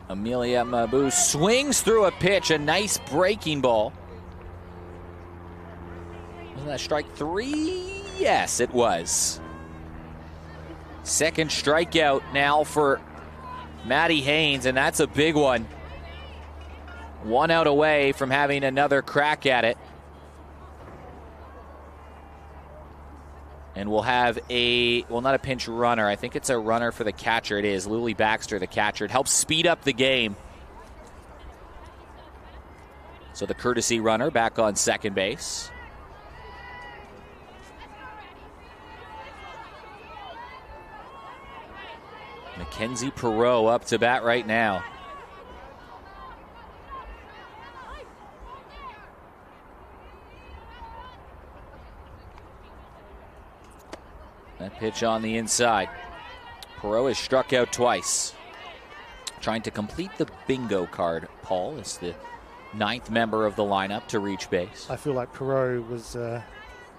Amelia Mabu swings through a pitch, a nice breaking ball. Wasn't that strike 3? Yes, it was. Second strikeout now for Maddie Haynes, and that's a big one. 1 out away from having another crack at it. And we'll have not a pinch runner. I think it's a runner for the catcher. It is. Lily Baxter, the catcher. It helps speed up the game. So the courtesy runner back on second base. Mackenzie Perreault up to bat right now. That pitch on the inside. Perreault has struck out twice. Trying to complete the bingo card, Paul, is the 9th member of the lineup to reach base. I feel like Perreault was going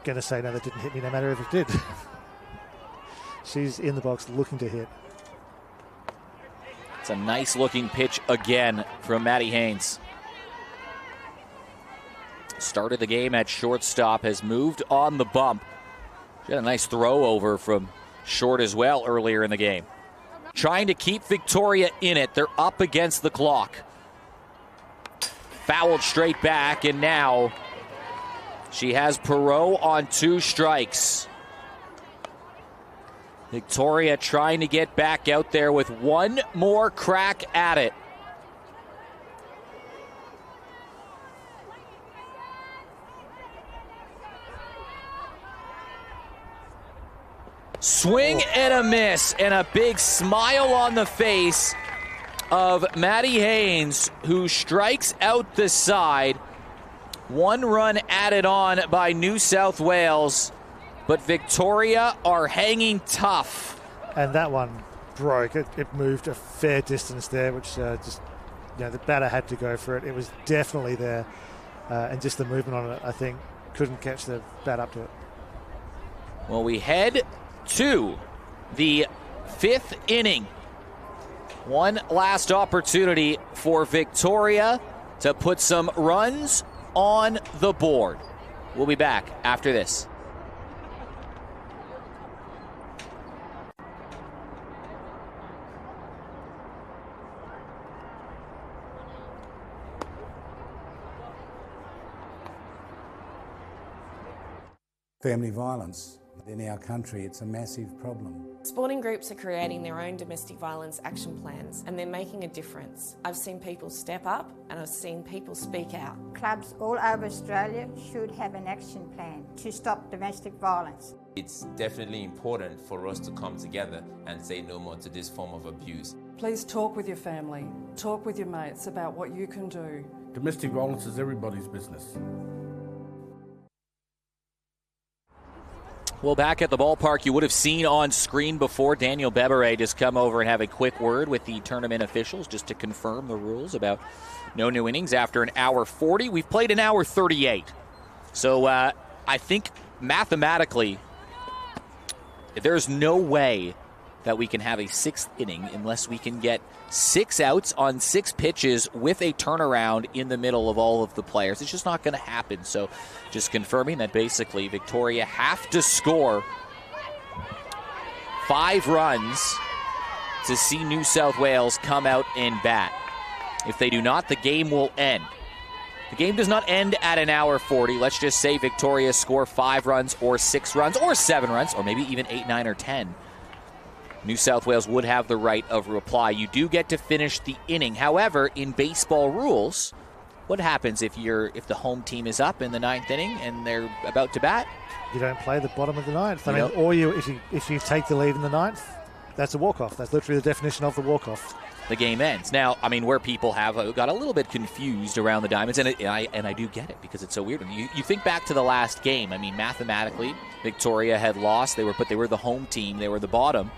to say, no, that didn't hit me, no matter if it did. She's in the box looking to hit. It's a nice looking pitch again from Maddie Haynes. Started the game at shortstop, has moved on the bump. She had a nice throw over from short as well earlier in the game. Trying to keep Victoria in it. They're up against the clock. Fouled straight back, and now she has Perreault on 2 strikes. Victoria trying to get back out there with one more crack at it. Swing and a miss, and a big smile on the face of Maddie Haynes, who strikes out the side. 1 run added on by New South Wales, but Victoria are hanging tough. And that one broke. It moved a fair distance there, which the batter had to go for it. It was definitely there, and just the movement on it, I think, couldn't catch the bat up to it. Well, we head to the 5th inning. One last opportunity for Victoria to put some runs on the board. We'll be back after this. Family violence. In our country, it's a massive problem. Sporting groups are creating their own domestic violence action plans, and they're making a difference. I've seen people step up, and I've seen people speak out. Clubs all over Australia should have an action plan to stop domestic violence. It's definitely important for us to come together and say no more to this form of abuse. Please talk with your family, talk with your mates about what you can do. Domestic violence is everybody's business. Well, back at the ballpark, you would have seen on screen before Daniel Beberet just come over and have a quick word with the tournament officials just to confirm the rules about no new innings after an hour 40. We've played an hour 38. So I think mathematically, there's no way that we can have a 6th inning unless we can get 6 outs on 6 pitches with a turnaround in the middle of all of the players. It's just not going to happen. So just confirming that basically Victoria have to score 5 runs to see New South Wales come out and bat. If they do not, the game will end. The game does not end at an hour 40. Let's just say Victoria score 5 runs or 6 runs or 7 runs or maybe even 8, 9, or 10. New South Wales would have the right of reply. You do get to finish the inning. However, in baseball rules, what happens if the home team is up in the 9th inning and they're about to bat? You don't play the bottom of the 9th. I mean, or if you take the lead in the 9th, that's a walk-off. That's literally the definition of the walk-off. The game ends. Now, I mean, where people have got a little bit confused around the diamonds, and I do get it because it's so weird. You think back to the last game. I mean, mathematically, Victoria had lost. They were the home team. They were the bottom.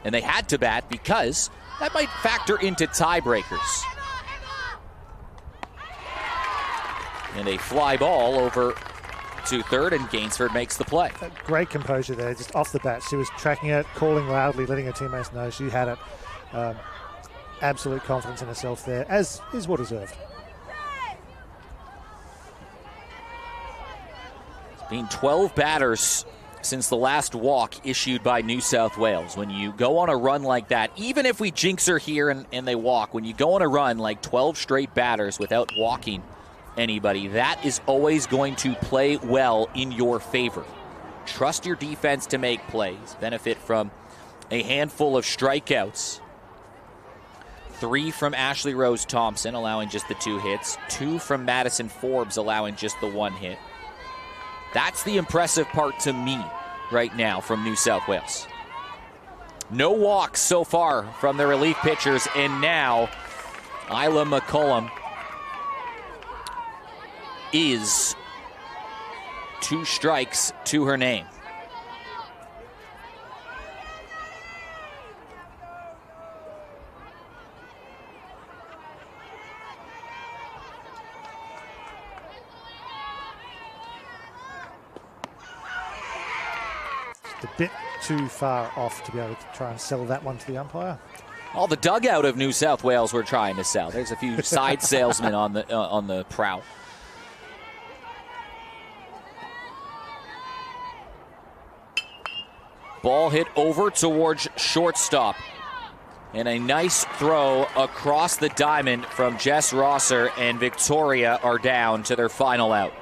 And they had to bat because that might factor into tiebreakers. And a fly ball over to third, and Gainsford makes the play. Great composure there, just off the bat. She was tracking it, calling loudly, letting her teammates know she had it. absolute confidence in herself there, as is well deserved. It's been 12 batters since the last walk issued by New South Wales. When you go on a run like that, even if we jinx her here and they walk, when you go on a run like 12 straight batters without walking anybody, that is always going to play well in your favor. Trust your defense to make plays. Benefit from a handful of strikeouts. 3 from Ashley Rose Thompson, allowing just the 2 hits. 2 from Madison Forbes, allowing just the 1 hit. That's the impressive part to me right now from New South Wales. No walks so far from the relief pitchers, and now Isla McCollum is 2 strikes to her name. A bit too far off to be able to try and sell that one to the umpire. All the dugout of New South Wales we're trying to sell. There's a few side salesmen on the prowl. Ball hit over towards shortstop. And a nice throw across the diamond from Jess Rosser, and Victoria are down to their final out.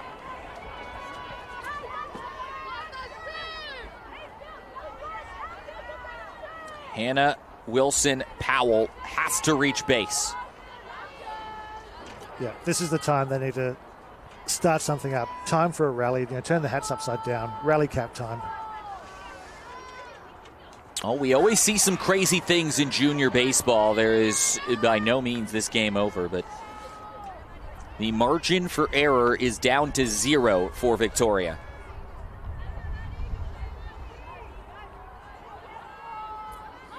Hannah Wilson Powell has to reach base. Yeah, this is the time they need to start something up. Time for a rally. Turn the hats upside down. Rally cap time. Oh, we always see some crazy things in junior baseball. There is by no means this game over, but the margin for error is down to 0 for Victoria.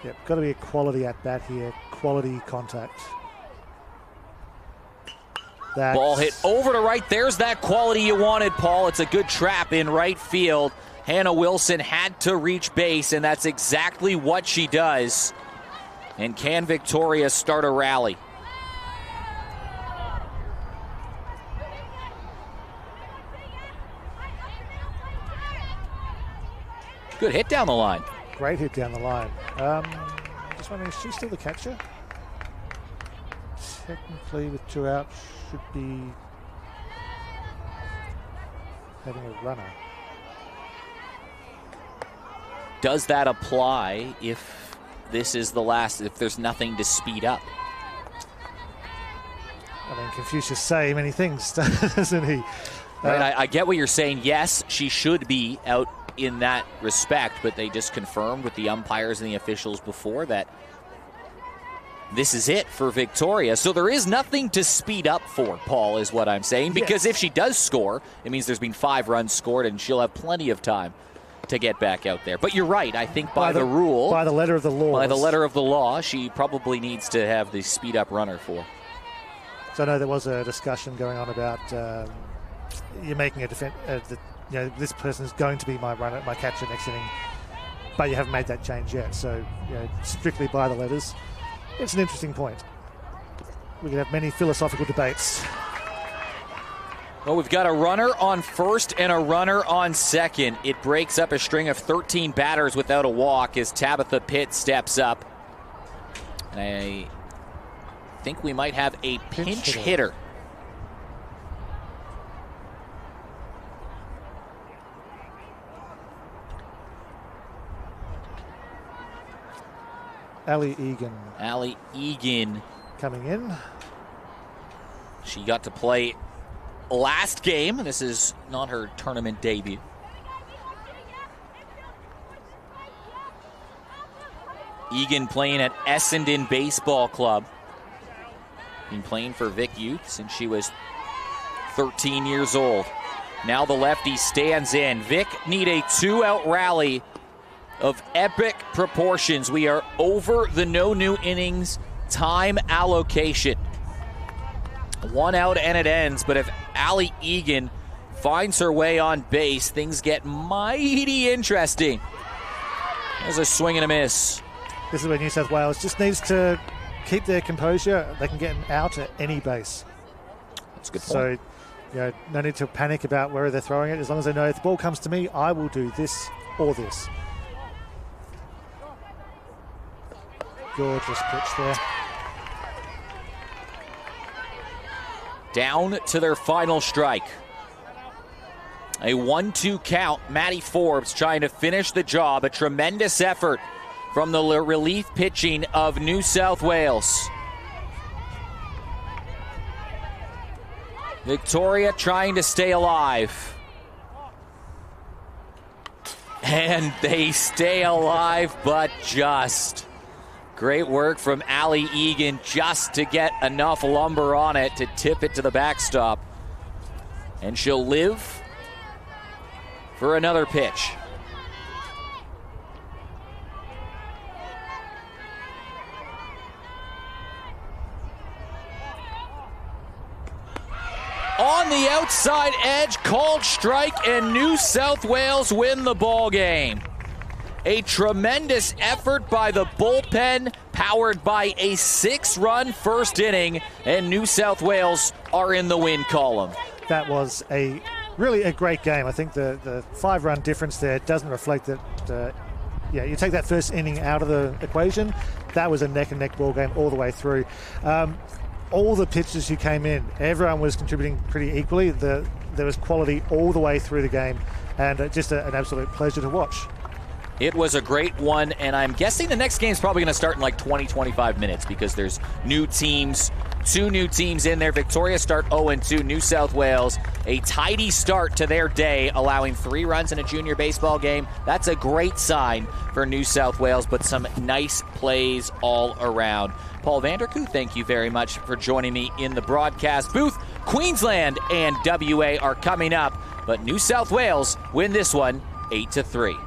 Yep, got to be a quality at bat here. Quality contact. Ball hit over to right. There's that quality you wanted, Paul. It's a good trap in right field. Hannah Wilson had to reach base, and that's exactly what she does. And can Victoria start a rally? Good hit down the line. Great hit down the line. Just wondering, is she still the catcher? Technically, with 2 outs, should be having a runner. Does that apply if this is the last, if there's nothing to speed up? I mean, Confucius say many things, doesn't he? Right, I get what you're saying. Yes, she should be out in that respect, but they just confirmed with the umpires and the officials before that this is it for Victoria. So there is nothing to speed up for, Paul, is what I'm saying, because if she does score, it means there's been 5 runs scored and she'll have plenty of time to get back out there. But you're right, I think by the rule, by the letter of the law, she probably needs to have the speed up runner for. So I know there was a discussion going on about you're making a defense, this person is going to be my runner, my catcher next inning, but you haven't made that change yet. So strictly by the letters. It's an interesting point. We could have many philosophical debates. Well, we've got a runner on first and a runner on second. It breaks up a string of 13 batters without a walk as Tabitha Pitt steps up. And I think we might have a pinch hitter. Allie Egan. Allie Egan coming in. She got to play last game. This is not her tournament debut. Egan playing at Essendon Baseball Club. Been playing for Vic Youth since she was 13 years old. Now the lefty stands in. Vic need a 2-out rally of epic proportions. We are over the no new innings time allocation. 1 out and it ends, but if Allie Egan finds her way on base, things get mighty interesting. There's a swing and a miss. This is where New South Wales just needs to keep their composure, they can get out at any base. That's a good point. So, no need to panic about where they're throwing it. As long as they know if the ball comes to me, I will do this or this. Gorgeous pitch there. Down to their final strike. A 1-2 count. Matty Forbes trying to finish the job. A tremendous effort from the relief pitching of New South Wales. Victoria trying to stay alive. And they stay alive, but just. Great work from Allie Egan just to get enough lumber on it to tip it to the backstop. And she'll live for another pitch. On the outside edge, called strike, and New South Wales win the ball game. A tremendous effort by the bullpen, powered by a 6-run first inning, and New South Wales are in the win column. That was really a great game. I think the 5-run difference there doesn't reflect that. You take that first inning out of the equation, that was a neck-and-neck ball game all the way through. All the pitchers who came in, everyone was contributing pretty equally. There was quality all the way through the game, and just an absolute pleasure to watch. It was a great one, and I'm guessing the next game's probably going to start in like 20-25 minutes because there's new teams, 2 new teams in there. Victoria start 0-2. New South Wales, a tidy start to their day, allowing 3 runs in a junior baseball game. That's a great sign for New South Wales, but some nice plays all around. Paul Vanderkoo, thank you very much for joining me in the broadcast booth. Queensland and WA are coming up, but New South Wales win this one 8-3.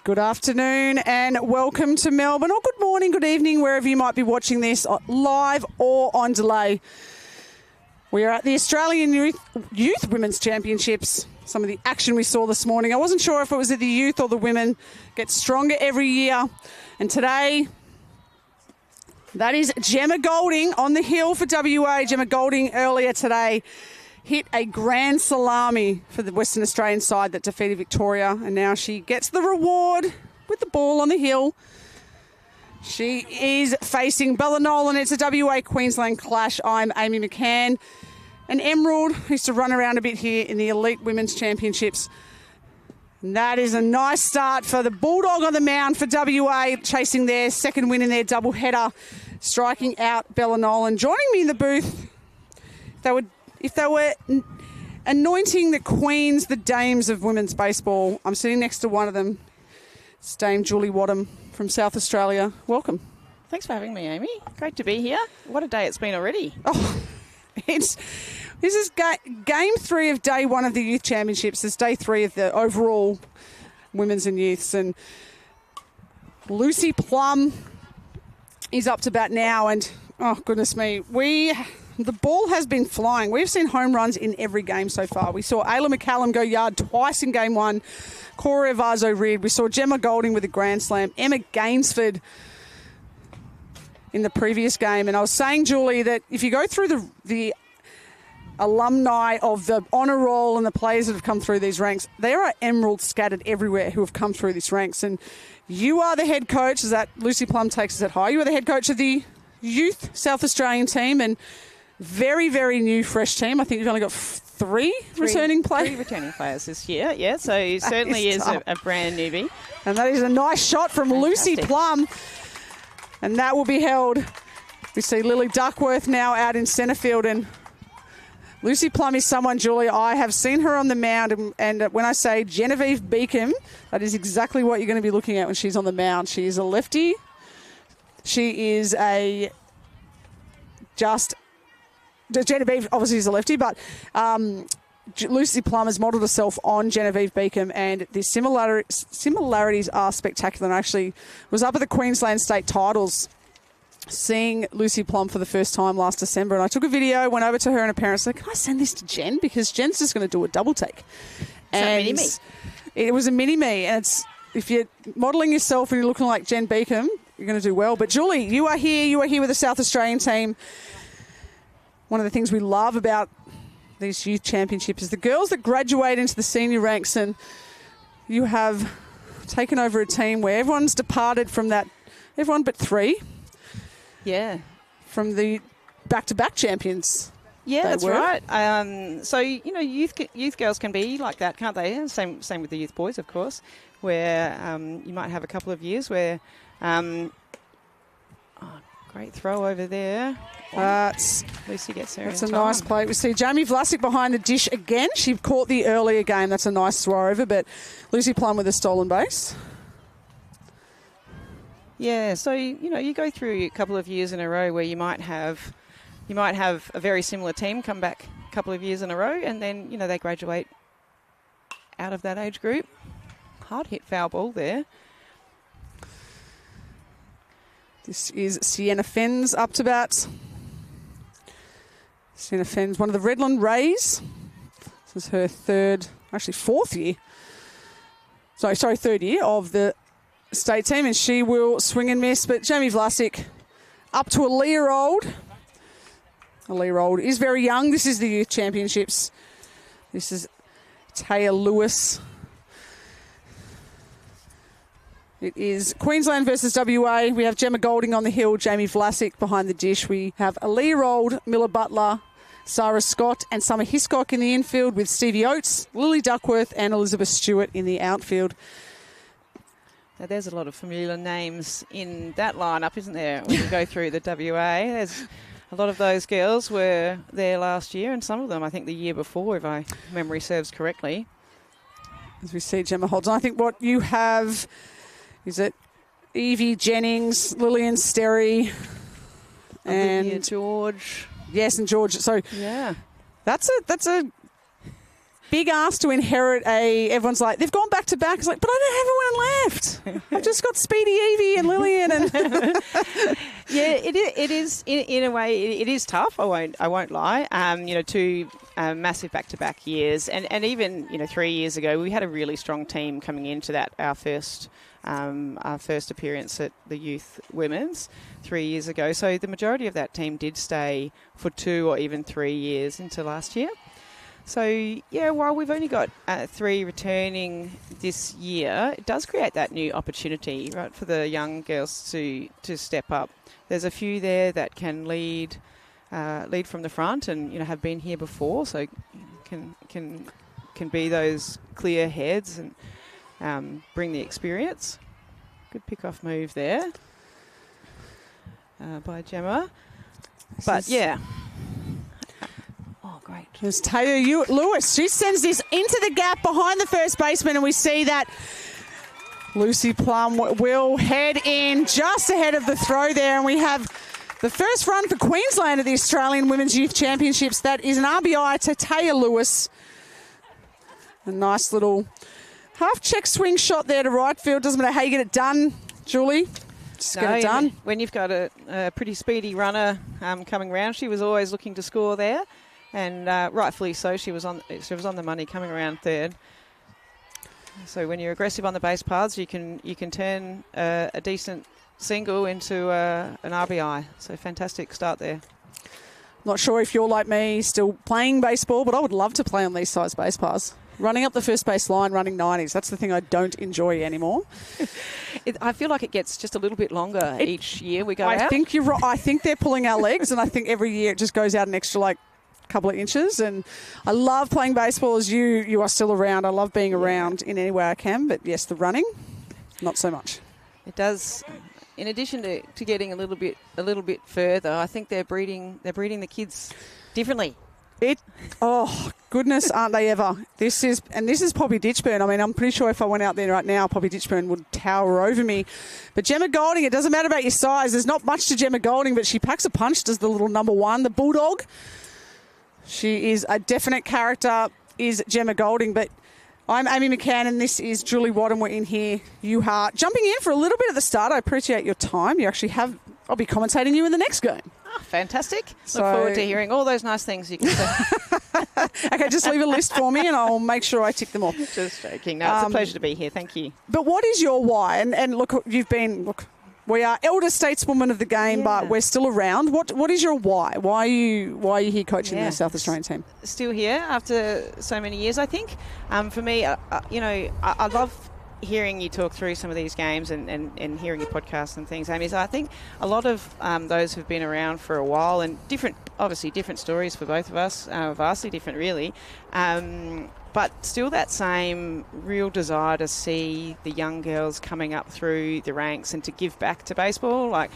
Good afternoon and welcome to Melbourne, or good morning, good evening, wherever you might be watching this, live or on delay. We are at the Australian Youth Women's Championships. Some of the action we saw this morning, I wasn't sure if it was at the youth or the women. Gets stronger every year. And today, that is Gemma Golding on the hill for WA. Gemma Golding earlier today hit a grand salami for the Western Australian side that defeated Victoria, and now she gets the reward with the ball on the hill. She is facing Bella Nolan. It's a WA-Queensland clash. I'm Amy McCann. And Emerald used to run around a bit here in the Elite Women's Championships. And that is a nice start for the Bulldog on the mound for WA, chasing their second win in their doubleheader, striking out Bella Nolan. Joining me in the booth, if they were anointing the queens, the dames of women's baseball, I'm sitting next to one of them. It's Dame Julie Wadham from South Australia. Welcome. Thanks for having me, Amy. Great to be here. What a day it's been already. Oh, this is game 3 of day 1 of the Youth Championships. It's day 3 of the overall women's and youths. And Lucy Plum is up to bat now. And, oh, goodness me, the ball has been flying. We've seen home runs in every game so far. We saw Ayla McCallum go yard twice in game 1. Cora Evazo reared. We saw Gemma Golding with a grand slam. Emma Gainsford in the previous game. And I was saying, Julie, that if you go through the alumni of the honour roll and the players that have come through these ranks, there are emeralds scattered everywhere who have come through these ranks. And you are the head coach, as that Lucy Plum takes us at high. You are the head coach of the youth South Australian team, and very, very new, fresh team. I think you've only got three returning players. 3 returning players this year, yeah. So he certainly is a brand newbie. And that is a nice shot from Lucy Plum. And that will be held. We see Lily Duckworth now out in centre field. And Lucy Plum is someone, Julie, I have seen her on the mound. And when I say Genevieve Beacom, that is exactly what you're going to be looking at when she's on the mound. She is a lefty. She is Genevieve obviously is a lefty, but Lucy Plum has modelled herself on Genevieve Beacom, and the similarities are spectacular. And I actually was up at the Queensland State Titles seeing Lucy Plum for the first time last December, and I took a video, went over to her and her parents, said, can I send this to Jen? Because Jen's just going to do a double take. And mini-me. It was a mini-me, and if you're modelling yourself and you're looking like Jen Beacom, you're going to do well. But Julie, you are here with the South Australian team. One of the things we love about these youth championships is the girls that graduate into the senior ranks, and you have taken over a team where everyone's departed from that, everyone but 3. Yeah. From the back-to-back champions. Yeah, that's right. So, youth girls can be like that, can't they? Same with the youth boys, of course, where you might have a couple of years where... great throw over there. Lucy gets there. That's a nice play. We see Jamie Vlasic behind the dish again. She caught the earlier game. That's a nice throw over, but Lucy Plum with a stolen base. Yeah, so you go through a couple of years in a row where you might have a very similar team come back a couple of years in a row, and then they graduate out of that age group. Hard hit foul ball there. This is Sienna Fens up to bat. Sienna Fens, one of the Redland Rays. This is her third year. Third year of the state team, and she will swing and miss. But Jamie Vlasic up to a Lear-old. A Lear-old is very young. This is the Youth Championships. This is Taya Lewis. It is Queensland versus WA. We have Gemma Golding on the hill, Jamie Vlasic behind the dish. We have a Lear-old, Miller Butler, Sarah Scott and Summer Hiscock in the infield, with Stevie Oates, Lily Duckworth and Elizabeth Stewart in the outfield. Now, there's a lot of familiar names in that lineup, isn't there, when you go through the WA? There's a lot of those girls were there last year, and some of them, I think, the year before, if my memory serves correctly. As we see Gemma holds on, I think what you have... Is it Evie Jennings, Lillian Sterry, and Olivia George? Yes, and George. So yeah, that's a big ask to inherit everyone's like, they've gone back to back. It's like, but I don't have anyone left. I've just got Speedy Evie and Lillian. And yeah, it is in a way, it is tough. I won't lie. Two massive back-to-back years. And even, 3 years ago, we had a really strong team coming into that, our first appearance at the youth women's 3 years ago. So the majority of that team did stay for 2 or even 3 years into last year. So, yeah, while we've only got 3 returning this year, it does create that new opportunity, right, for the young girls to step up. There's a few there that can lead from the front and, have been here before, so can be those clear heads and bring the experience. Good pick-off move there by Gemma. Yeah. Oh, great. There's Taya Lewis. She sends this into the gap behind the first baseman, and we see that Lucy Plum will head in just ahead of the throw there, and we have the first run for Queensland at the Australian Women's Youth Championships. That is an RBI to Taya Lewis. A nice little half-check swing shot there to right field. Doesn't matter how you get it done, Julie. Just get it done. When you've got a pretty speedy runner coming round, she was always looking to score there. And rightfully so, she was on the money coming around third. So when you're aggressive on the base paths, you can turn a decent single into an RBI. So fantastic start there. Not sure if you're like me, still playing baseball, but I would love to play on these size base paths. Running up the first base line, running 90s. That's the thing I don't enjoy anymore. I feel like it gets just a little bit longer each year we go out. I think you're right. I think they're pulling our legs, and I think every year it just goes out an extra, couple of inches. And I love playing baseball as you are still around. I love being around in any way I can, but yes, the running, not so much. It does. In addition to getting a little bit further, I think they're breeding the kids differently. Oh goodness, aren't they ever? This is Poppy Ditchburn. I mean, I'm pretty sure if I went out there right now, Poppy Ditchburn would tower over me. But Gemma Golding, it doesn't matter about your size. There's not much to Gemma Golding, but she packs a punch. Does the little number 1, the Bulldog? She is a definite character, is Gemma Golding. But I'm Amy McCann, and this is Julie Wadham. We're in here. You are jumping in for a little bit at the start. I appreciate your time. You actually have. I'll be commentating you in the next game. Oh, fantastic. Look forward to hearing all those nice things you can say. Okay, just leave a list for me and I'll make sure I tick them off. Just joking. No, it's a pleasure to be here. Thank you. But what is your why? And look, we are elder stateswomen of the game, but we're still around. What is your why? Why are you here coaching the South Australian team? Still here after so many years, I think. For me, I love hearing you talk through some of these games and hearing your podcasts and things, Amy. So I think a lot of those who've been around for a while, and obviously different stories for both of us, vastly different really, but still that same real desire to see the young girls coming up through the ranks and to give back to baseball. Like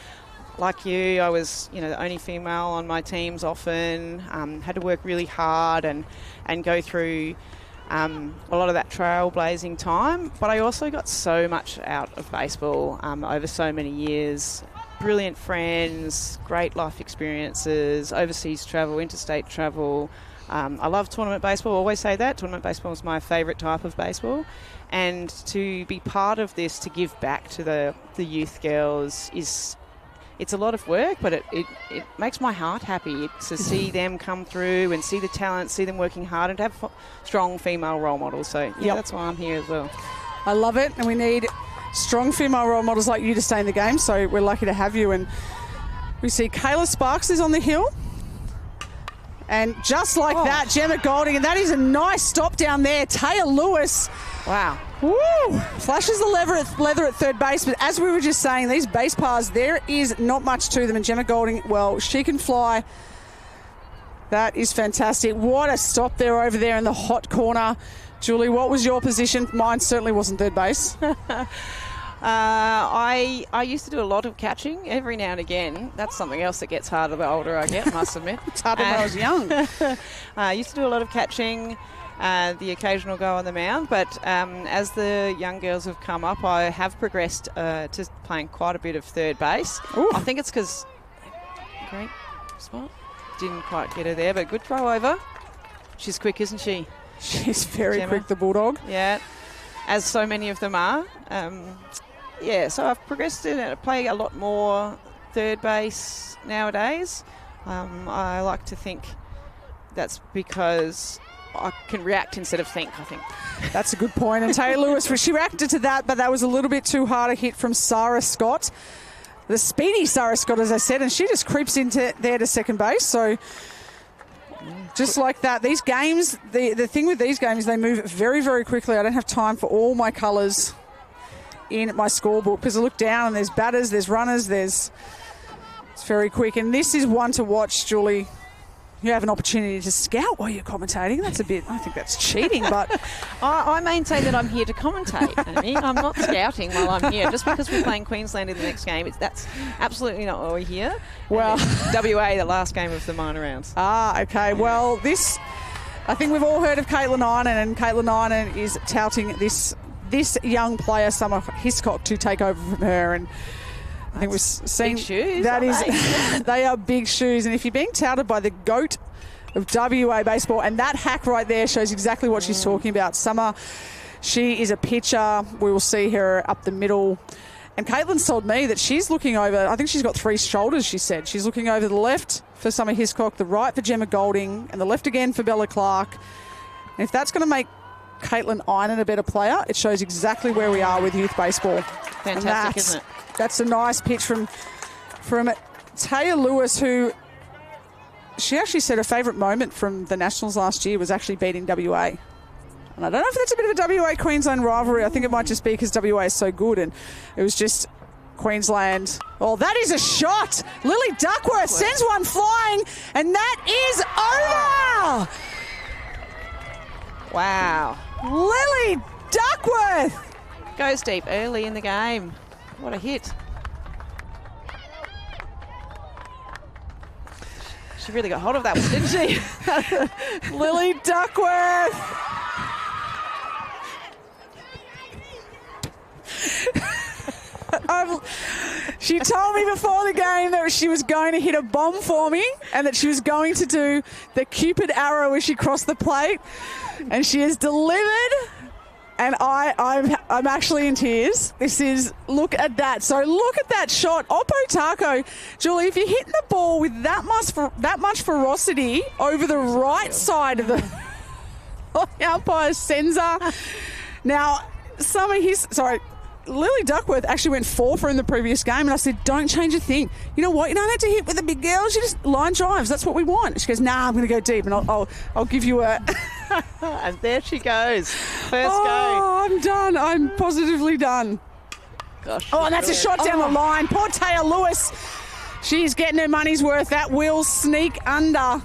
you, I was the only female on my teams often, had to work really hard and go through a lot of that trailblazing time, but I also got so much out of baseball over so many years. Brilliant friends, great life experiences, overseas travel, interstate travel. I love tournament baseball, I always say that. Tournament baseball is my favourite type of baseball. And to be part of this, to give back to the youth girls it's a lot of work, but it makes my heart happy to see them come through and see the talent, see them working hard, and to have strong female role models. So, that's why I'm here as well. I love it, and we need strong female role models like you to stay in the game, so we're lucky to have you. And we see Kayla Sparks is on the hill. And just like that, Gemma Golding, and that is a nice stop down there. Taya Lewis. Wow. Woo! Flashes the leather at third base, but as we were just saying, these base paths, there is not much to them. And Gemma Golding, well, she can fly. That is fantastic. What a stop there over there in the hot corner. Julie, what was your position? Mine certainly wasn't third base. I used to do a lot of catching every now and again. That's something else that gets harder the older I get, I must admit. It's harder when I was young. I used to do a lot of catching, the occasional go on the mound, but as the young girls have come up, I have progressed to playing quite a bit of third base. Ooh. I think it's because... Great spot. Didn't quite get her there, but good throw over. She's quick, isn't she? She's very Gemma. quick, the Bulldog. Yeah, as so many of them are. So I've progressed in it. I play a lot more third base nowadays. I like to think that's because I can react instead of think, I think. That's a good point. And Taylor Lewis, she reacted to that, but that was a little bit too hard a hit from Sarah Scott. The speedy Sarah Scott, as I said, and she just creeps into there to second base. So just like that, these games, the thing with these games, they move very, very quickly. I don't have time for all my colours in my scorebook because I look down and there's batters, there's runners, it's very quick. And this is one to watch, Julie. You have an opportunity to scout while you're commentating. That's I think that's cheating, but I maintain that I'm here to commentate, Amy. I'm not scouting while I'm here. Just because we're playing Queensland in the next game, that's absolutely not why we're here. Well, WA, the last game of the minor rounds. Okay. Well, I think we've all heard of Caitlin Einan, and Caitlin Einan is touting this young player, Summer Hiscock, to take over from her. And I think we've seen big shoes. They are big shoes. And if you're being touted by the GOAT of WA baseball, and that hack right there shows exactly what she's talking about. Summer, she is a pitcher. We will see her up the middle. And Caitlin's told me that she's looking over, I think she's got 3 shoulders, she said. She's looking over the left for Summer Hiscock, the right for Gemma Golding, and the left again for Bella Clark. And if that's going to make Caitlin Einan a better player, it shows exactly where we are with youth baseball. Fantastic, isn't it? That's a nice pitch from Taya Lewis, who she actually said her favourite moment from the Nationals last year was actually beating WA. And I don't know if that's a bit of a WA-Queensland rivalry. I think it might just be because WA is so good and it was just Queensland. Oh, that is a shot. Lily Duckworth sends one flying, and that is over. Wow. Lily Duckworth goes deep early in the game. What a hit. She really got hold of that one, didn't she? Lily Duckworth. She told me before the game that she was going to hit a bomb for me and that she was going to do the Cupid arrow as she crossed the plate, and she has delivered. And I'm actually in tears. Look at that. So look at that shot. Oppo Taco, Julie, if you're hitting the ball with that much ferocity over the right side of the umpire's sensor. Now, Lily Duckworth actually went 4 for in the previous game, and I said, don't change a thing. You know what? You don't have to hit with the big girls. You just line drives. That's what we want. She goes, nah, I'm going to go deep, and I'll give you a... And there she goes. First go. I'm done. I'm positively done. Gosh. Oh, and that's a shot down the line. Poor Taya Lewis. She's getting her money's worth. That will sneak under.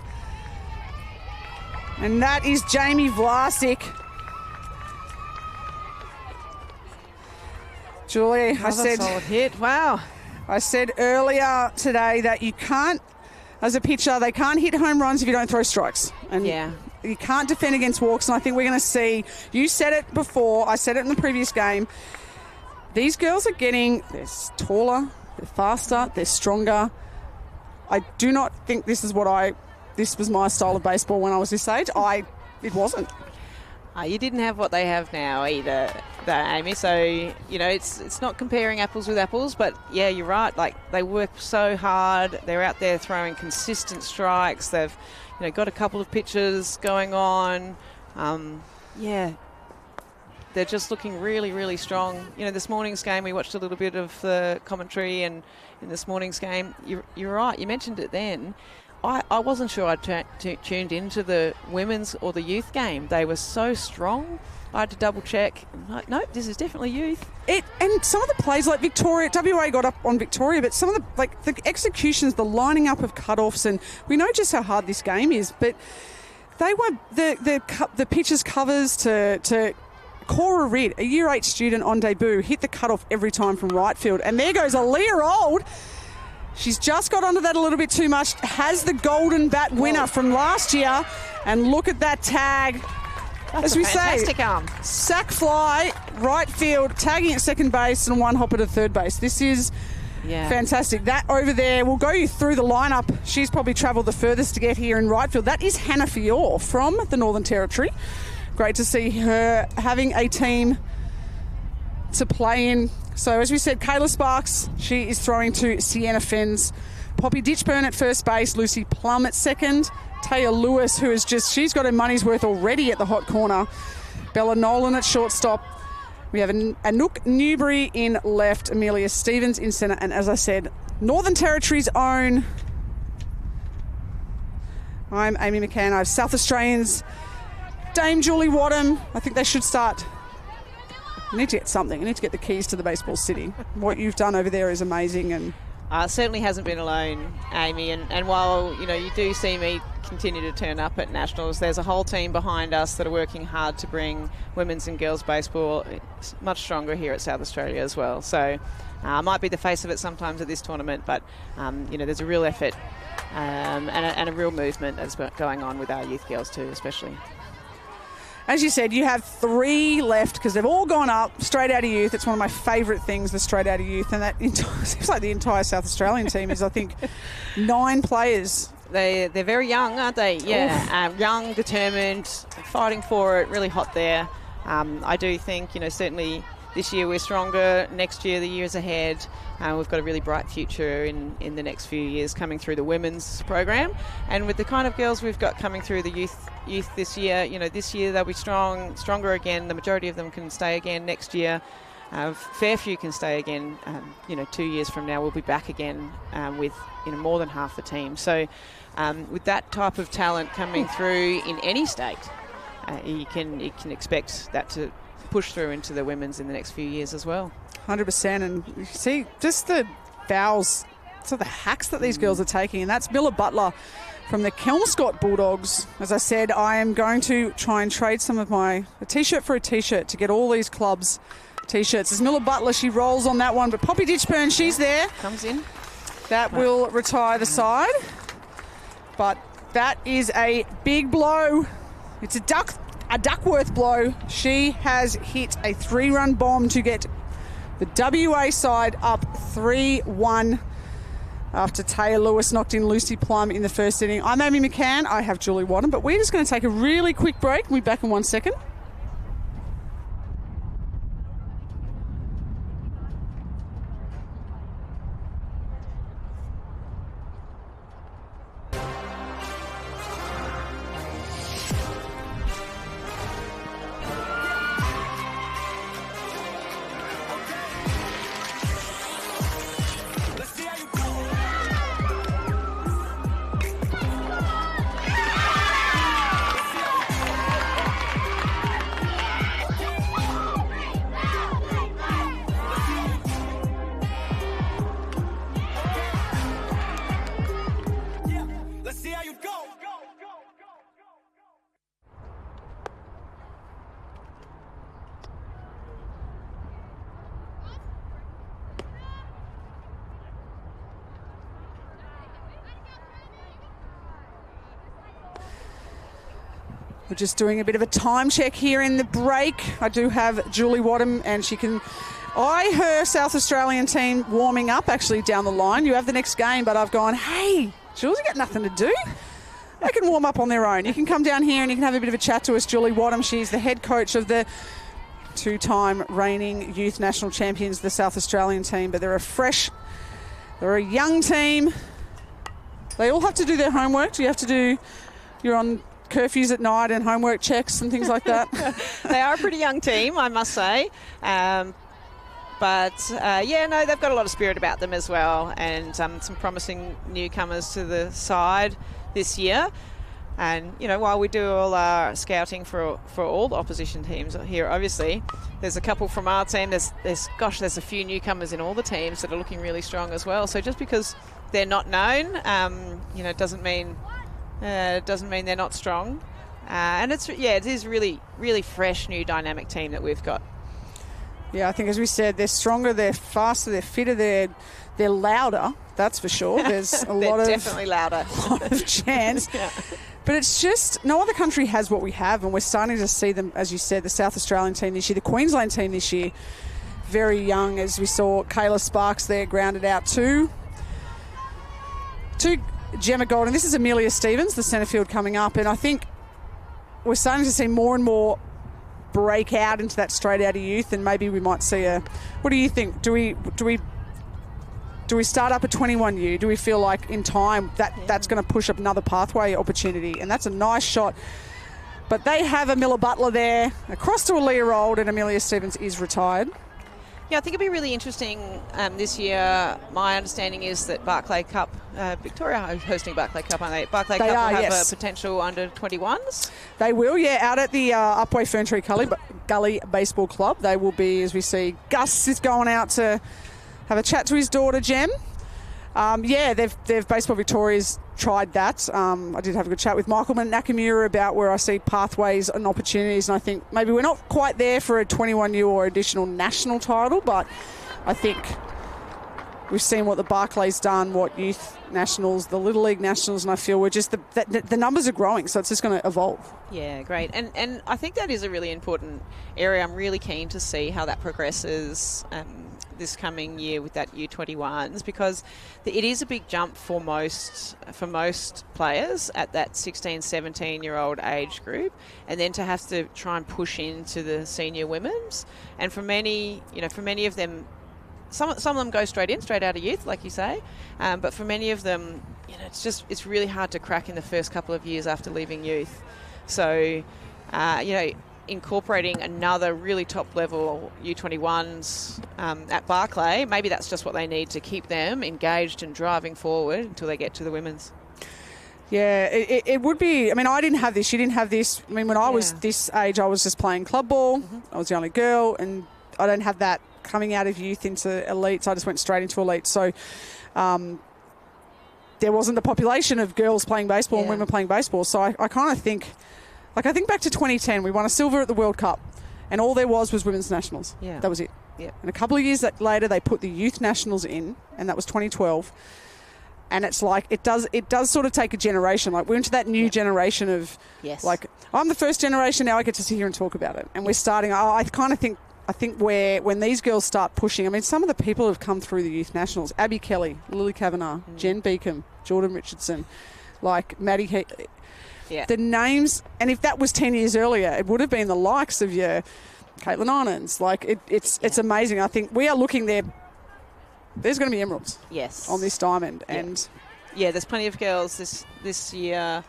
And that is Jamie Vlasic. Julie, I said... solid hit. Wow. I said earlier today that you can't, as a pitcher, they can't hit home runs if you don't throw strikes. And yeah. You can't defend against walks, and I think we're going to see, you said it before, I said it in the previous game, these girls are they're taller, they're faster, they're stronger. I do not think this was my style of baseball when I was this age. It wasn't. You didn't have what they have now either, Amy. So, it's not comparing apples with apples, but yeah, you're right. Like, they work so hard. They're out there throwing consistent strikes. They've, got a couple of pitches going on. They're just looking really, really strong. This morning's game, we watched a little bit of the commentary, and in this morning's game, you're right. You mentioned it then. I wasn't sure I'd tuned into the women's or the youth game. They were so strong. I had to double check. Like, nope, this is definitely youth. And some of the plays, like Victoria, WA got up on Victoria, but some of the executions, the lining up of cutoffs, and we know just how hard this game is, but they were the pitchers' covers to Cora Ridd, a Year 8 student on debut, hit the cutoff every time from right field. And there goes Aaliyah Old. She's just got onto that a little bit too much. Has the golden bat winner from last year. And look at that tag. That's as we fantastic say, arm. Sack fly, right field, tagging at second base and one hopper to third base. This is fantastic. That over there will go you through the lineup. She's probably travelled the furthest to get here in right field. That is Hannah Fior from the Northern Territory, Great to see her having a team to play in. So as we said, Kayla Sparks, she is throwing to Sienna Fens. Poppy Ditchburn at first base, Lucy Plum at second. Taya Lewis, who is she's got her money's worth already at the hot corner. Bella Nolan at shortstop. We have Anouk Newbury in left, Amelia Stevens in centre, and as I said, Northern Territory's own. I'm Amy McCann. I have South Australians, Dame Julie Wadham. I think they should start. I need to get something. I need to get the keys to the baseball city. What you've done over there is amazing, and certainly hasn't been alone, Amy. And while you do see me continue to turn up at nationals, there's a whole team behind us that are working hard to bring women's and girls baseball much stronger here at South Australia as well. So I might be the face of it sometimes at this tournament, but there's a real effort and a real movement that's going on with our youth girls too, especially. As you said, you have 3 left because they've all gone up straight out of youth. It's one of my favourite things, the straight out of youth, and that seems like the entire South Australian team is, I think, 9 players. They're very young, aren't they? Yeah, young, determined, fighting for it, really hot there. I do think, certainly this year we're stronger. Next year, the years ahead, we've got a really bright future in the next few years coming through the women's program. And with the kind of girls we've got coming through the youth this year, this year they'll be stronger again. The majority of them can stay again next year. Fair few can stay again. 2 years from now, we'll be back again with more than half the team. So with that type of talent coming through in any state, you can expect that to push through into the women's in the next few years as well. 100%. And you see just the fouls, so the hacks that these girls are taking, and that's Miller Butler from the Kelmscott Bulldogs. As I said, I am going to try and trade some of a T-shirt for a T-shirt to get all these clubs T-shirts. It's Miller Butler, she rolls on that one, but Poppy Ditchburn, she's there. Comes in. That will retire the side. But that is a big blow. It's a Duckworth blow. She has hit a 3-run bomb to get the WA side up 3-1 after Taya Lewis knocked in Lucy Plum in the first inning. I'm Amy McCann. I have Julie Wadham, but we're just going to take a really quick break. We'll be back in 1 second. We're just doing a bit of a time check here in the break. I do have Julie Wadham, and she can eye her South Australian team warming up actually down the line. You have the next game, but I've gone, hey, Julie's got nothing to do. They can warm up on their own. You can come down here and you can have a bit of a chat to us. Julie Wadham, she's the head coach of the 2-time reigning youth national champions, the South Australian team, but they're a young team. They all have to do their homework. You're on curfews at night and homework checks and things like that. They are a pretty young team, I must say. They've got a lot of spirit about them as well, and some promising newcomers to the side this year. And, while we do all our scouting for all the opposition teams here, obviously, there's a couple from our team. There's a few newcomers in all the teams that are looking really strong as well. So just because they're not known, doesn't mean they're not strong. And it is really, really fresh, new, dynamic team that we've got. Yeah, I think as we said, they're stronger, they're faster, they're fitter, they're louder. That's for sure. There's a lot definitely louder. lot of chance. Yeah. But it's just no other country has what we have, and we're starting to see them, as you said, the South Australian team this year, the Queensland team this year, very young, as we saw Kayla Sparks there grounded out to Gemma Golden. This is Amelia Stevens, the centre field coming up, and I think we're starting to see more and more break out into that straight out of youth, and maybe we might see a. What do you think? Do we start up at 21U? Do we feel like in time that's going to push up another pathway opportunity? And that's a nice shot. But they have a Miller Butler there, across to Aaliyah Rold, and Amelia Stevens is retired. Yeah, I think it'll be really interesting this year. My understanding is that Barclay Cup, Victoria are hosting Barclay Cup, aren't they? Barclay Cup will have a potential under 21s. They will, yeah, out at the Upwey Ferntree Gully Baseball Club. They will be, as we see, Gus is going out to have a chat to his daughter, Jem. They've Baseball Victoria's tried that. I did have a good chat with Michael Nakamura about where I see pathways and opportunities, and I think maybe we're not quite there for a 21U or additional national title, but I think we've seen what the Barclay's done, what youth nationals, the Little League nationals, and I feel we're just the numbers are growing, so it's just going to evolve. Yeah, great. And I think that is a really important area. I'm really keen to see how that progresses this coming year with that U21s, because it is a big jump for most players at that 16, 17-year-old age group, and then to have to try and push into the senior women's. And for many of them, some of them go straight out of youth, like you say, but for many of them, it's really hard to crack in the first couple of years after leaving youth. So, incorporating another really top level U21s at Barclay, maybe that's just what they need to keep them engaged and driving forward until they get to the women's. Yeah, it would be. I mean, I didn't have this. You didn't have this. I mean, when I was this age, I was just playing club ball. Mm-hmm. I was the only girl, and I don't have that coming out of youth into elites. I just went straight into elite. So there wasn't the population of girls playing baseball and women playing baseball. So I kind of think, I think back to 2010, we won a silver at the World Cup, and all there was women's nationals. Yeah. That was it. Yeah. And a couple of years later, they put the youth nationals in, and that was 2012. And it's like, it does sort of take a generation. Like, we're into that new generation of, like, I'm the first generation, now I get to sit here and talk about it. And we're starting, I think when these girls start pushing, I mean, some of the people who have come through the youth nationals, Abby Kelly, Lily Kavanagh, Jen Beacom, Jordan Richardson, like Maddie the names, and if that was 10 years earlier, it would have been the likes of your Caitlin Inans. Like, it's amazing. I think we are looking there. There's going to be emeralds on this diamond. And there's plenty of girls this year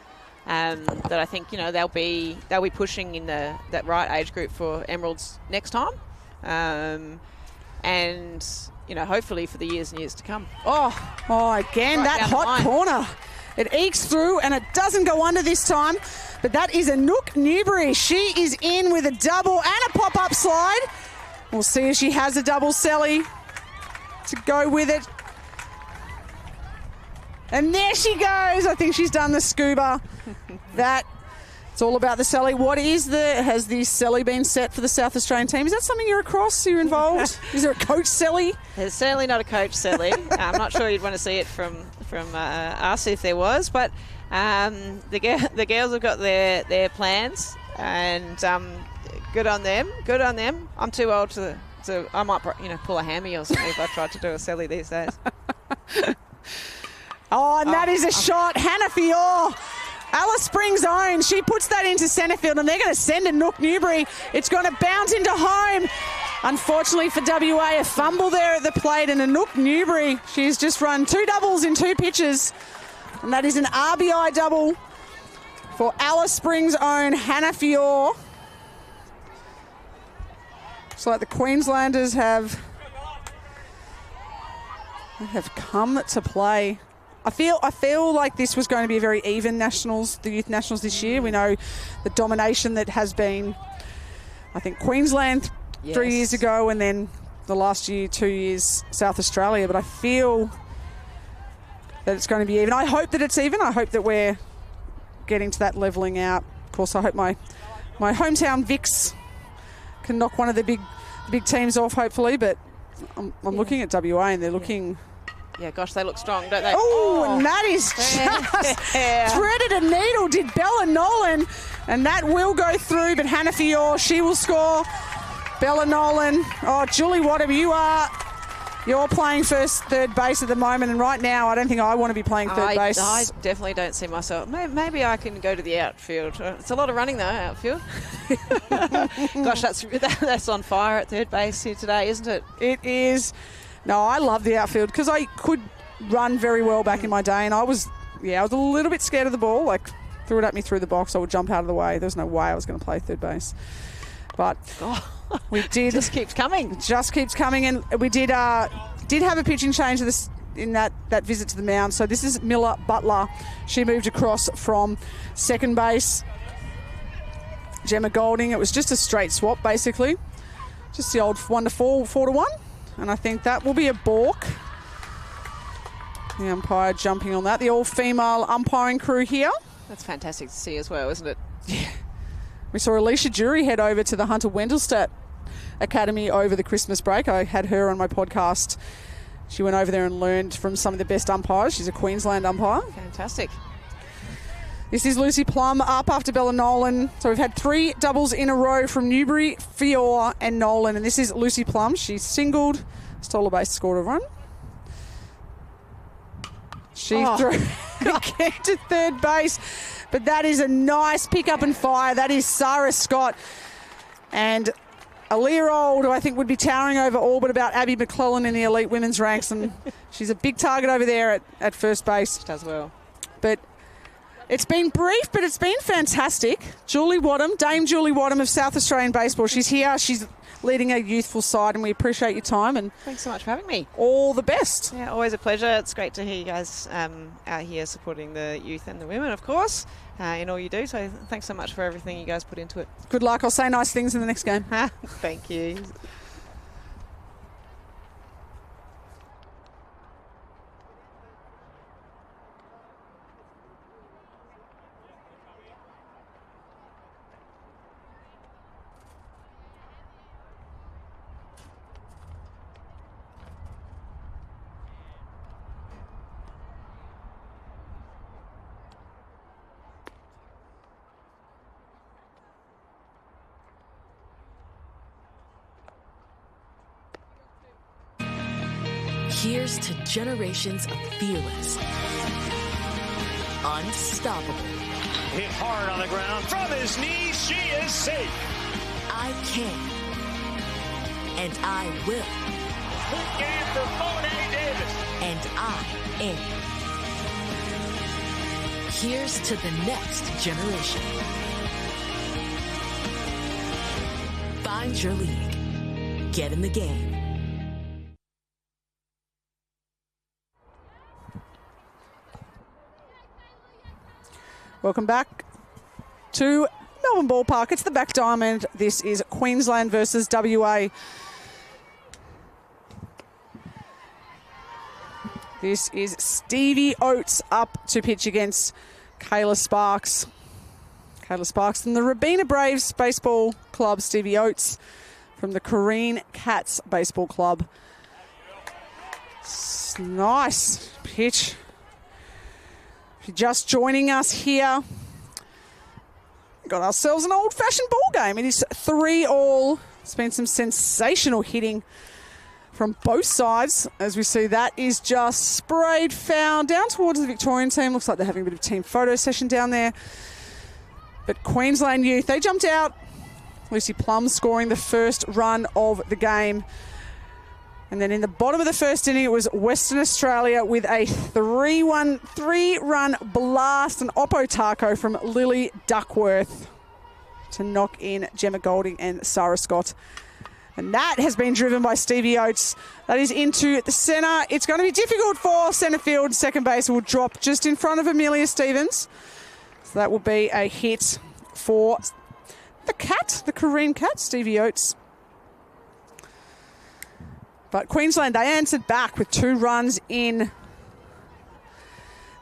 that I think, they'll be pushing in that right age group for emeralds next time. And hopefully for the years and years to come. Oh, again, right, that hot corner. It ekes through, and it doesn't go under this time. But that is Anouk Newbury. She is in with a double and a pop-up slide. We'll see if she has a double celly to go with it. And there she goes. I think she's done the scuba. It's all about the celly. Has the celly been set for the South Australian team? Is that something you're across? You're involved? Is there a coach celly? There's certainly not a coach celly. I'm not sure you'd want to see it from us if there was, but the girls have got their plans, and good on them. Good on them. I'm too old to I might pull a hammy or something if I tried to do a celly these days. And that is a shot. Hannah Fior, Alice Springs' own. She puts that into centre field, and they're going to send Anouk Newbury. It's going to bounce into home. Unfortunately for WA, a fumble there at the plate, and Anouk Newbury, she's just run 2 doubles in 2 pitches. And that is an RBI double for Alice Springs' own Hannah Fior. It's like the Queenslanders have come to play. I feel like this was going to be a very even nationals, the youth nationals this year. We know the domination that has been, I think, Queensland 3 years ago, and then the last 2 years South Australia. But I feel that it's going to be even. I hope that it's even. I hope that we're getting to that levelling out. Of course, I hope my hometown Vics can knock one of the big teams off, hopefully. But I'm looking at WA, and they're looking. Yeah, gosh, they look strong, don't they? And that is just threaded a needle, did Bella Nolan. And that will go through, but Hannah Fior, she will score. Bella Nolan. Julie Wadham, you are You're playing third base at the moment, and right now I don't think I want to be playing third base. I definitely don't see myself. Maybe I can go to the outfield. It's a lot of running though, outfield. Gosh, that's on fire at third base here today, isn't it? It is. No, I love the outfield because I could run very well back in my day, and I was a little bit scared of the ball. Like, threw it at me through the box, I would jump out of the way. There's no way I was going to play third base. But we did. It just keeps coming. Just keeps coming, and we did have a pitching change in that visit to the mound. So this is Miller Butler. She moved across from second base. Gemma Golding. It was just a straight swap, basically. Just the old 1-4, 4-1. And I think that will be a balk. The umpire jumping on that. The all-female umpiring crew here. That's fantastic to see as well, isn't it? Yeah. We saw Alicia Jury head over to the Hunter Wendelstadt Academy over the Christmas break. I had her on my podcast. She went over there and learned from some of the best umpires. She's a Queensland umpire. Fantastic. This is Lucy Plum up after Bella Nolan. So we've had 3 doubles in a row from Newbury, Fior and Nolan. And this is Lucy Plum. She singled, stole a base, scored a run. She threw again to third base. But that is a nice pick up and fire. That is Sarah Scott. And Aaliyah Old, who I think would be towering over all but about Abby McClellan in the elite women's ranks. And she's a big target over there at first base. She does well. But it's been brief, but it's been fantastic. Julie Wadham, Dame Julie Wadham of South Australian Baseball. She's here. She's leading a youthful side, and we appreciate your time. And thanks so much for having me. All the best. Yeah, always a pleasure. It's great to hear you guys out here supporting the youth and the women, of course, in all you do. So thanks so much for everything you guys put into it. Good luck. I'll say nice things in the next game. Thank you. Here's to generations of fearless, unstoppable. Hit hard on the ground from his knees. She is safe. I can, and I will. Good game for Monet Davis. And I am. Here's to the next generation. Find your league. Get in the game. Welcome back to Melbourne Ballpark. It's the back diamond. This is Queensland versus WA. This is Stevie Oates up to pitch against Kayla Sparks. Kayla Sparks from the Robina Braves Baseball Club. Stevie Oates from the Corrine Cats Baseball Club. Nice pitch. If you're just joining us here, got ourselves an old-fashioned ball game. It is 3-all. It's been some sensational hitting from both sides. As we see, that is just sprayed foul down towards the Victorian team. Looks like they're having a bit of a team photo session down there. But Queensland youth, they jumped out. Lucy Plum scoring the first run of the game. And then in the bottom of the first inning, it was Western Australia with a 3-run blast, an Oppo Taco from Lily Duckworth to knock in Gemma Golding and Sarah Scott. And that has been driven by Stevie Oates. That is into the centre. It's going to be difficult for centre field. Second base will drop just in front of Amelia Stevens. So that will be a hit for the cat, the Corrine Cat, Stevie Oates. But Queensland, they answered back with 2 runs in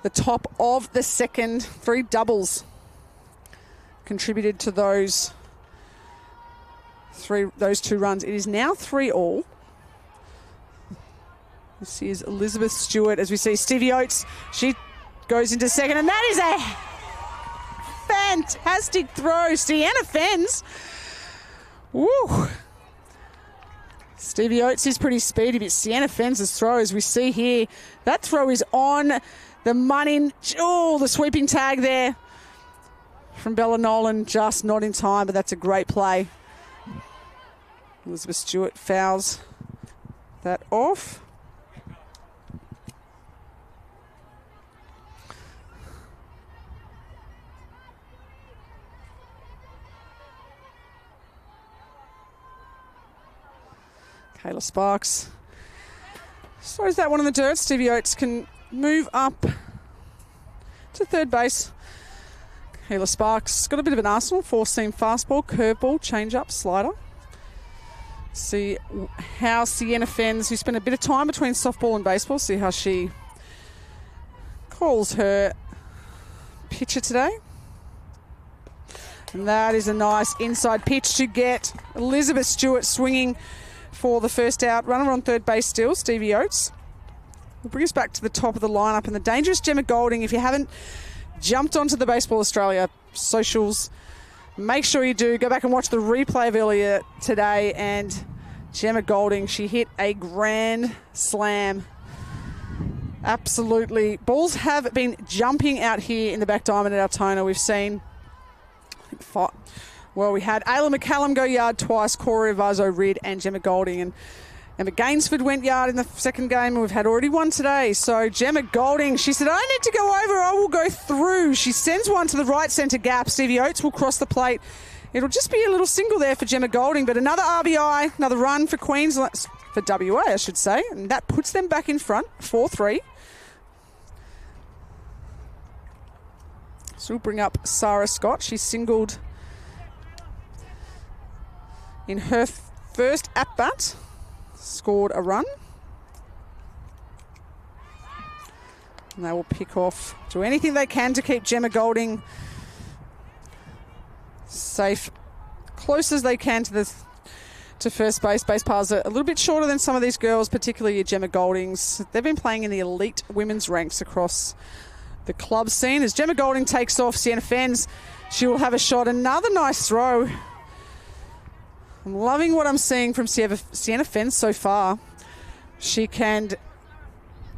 the top of the second. 3 doubles contributed to those 2 runs. It is now 3-all. This is Elizabeth Stewart as we see Stevie Oates. She goes into second, and that is a fantastic throw. Deanna Fens. Woo. Stevie Oates is pretty speedy, but Sienna Fens' throw, as we see here, that throw is on the money. Oh, the sweeping tag there from Bella Nolan, just not in time, but that's a great play. Elizabeth Stewart fouls that off. Kayla Sparks throws that one in the dirt. Stevie Oates can move up to third base. Kayla Sparks got a bit of an arsenal. 4-seam fastball, curveball, change-up, slider. See how Sienna Fens, who spent a bit of time between softball and baseball, see how she calls her pitcher today. And that is a nice inside pitch to get Elizabeth Stewart swinging for the first out. Runner on third base still, Stevie Oates. We'll bring us back to the top of the lineup. And the dangerous Gemma Golding, if you haven't jumped onto the Baseball Australia socials, make sure you do. Go back and watch the replay of earlier today. And Gemma Golding, she hit a grand slam. Absolutely. Balls have been jumping out here in the back diamond at Altona. We've seen, we had Ayla McCallum go yard twice, Corey Avazo Rid and Gemma Golding. And Emma Gainsford went yard in the second game, and we've had already one today. So Gemma Golding, she said, I need to go over, I will go through. She sends one to the right centre gap. Stevie Oates will cross the plate. It'll just be a little single there for Gemma Golding, but another RBI, another run for Queensland, for WA, I should say, and that puts them back in front, 4-3. So we'll bring up Sarah Scott. She singled in her first at-bat, scored a run. And they will pick off, do anything they can to keep Gemma Golding safe, close as they can to first base. Base paths are a little bit shorter than some of these girls, particularly your Gemma Goldings. They've been playing in the elite women's ranks across the club scene. As Gemma Golding takes off, Sienna Fens, she will have a shot. Another nice throw. I'm loving what I'm seeing from Sienna Fens so far. She can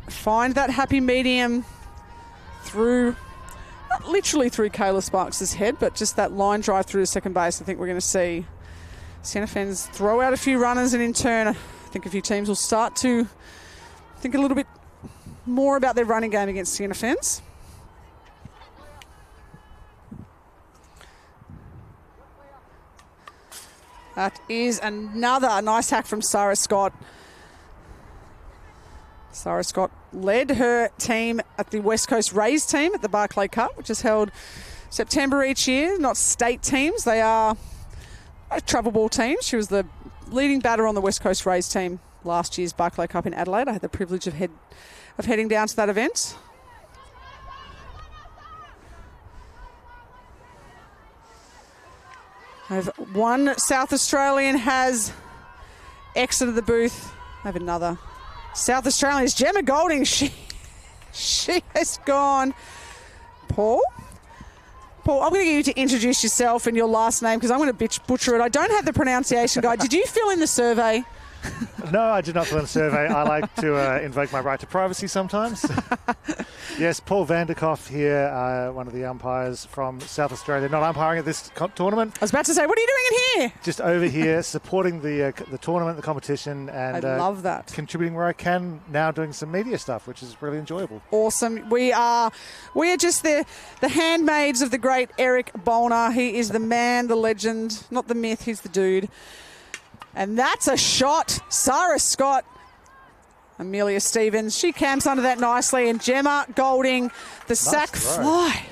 find that happy medium through, not literally through Kayla Sparks' head, but just that line drive through to second base. I think we're going to see Sienna Fens throw out a few runners, and in turn, I think a few teams will start to think a little bit more about their running game against Sienna Fens. That is another nice hack from Sarah Scott. Sarah Scott led her team at the West Coast Rays team at the Barclay Cup, which is held September each year. Not state teams, they are a travel ball team. She was the leading batter on the West Coast Rays team last year's Barclay Cup in Adelaide. I had the privilege of heading down to that event. One South Australian has exited the booth. I have another South Australian. Is Gemma Golding. She has gone. Paul, I'm going to get you to introduce yourself and your last name because I'm going to butcher it. I don't have the pronunciation guide. Did you fill in the survey? No, I did not fill in a survey. I like to invoke my right to privacy sometimes. Yes, Paul Vanderkoff here, one of the umpires from South Australia. Not umpiring at this tournament. I was about to say, what are you doing in here? Just over here, supporting the tournament, the competition, and I love that. Contributing where I can. Now doing some media stuff, which is really enjoyable. Awesome. We are just the handmaids of the great Eric Bolner. He is the man, the legend, not the myth. He's the dude. And that's a shot. Sarah Scott, Amelia Stevens, she camps under that nicely. And Gemma Golding, the sack fly.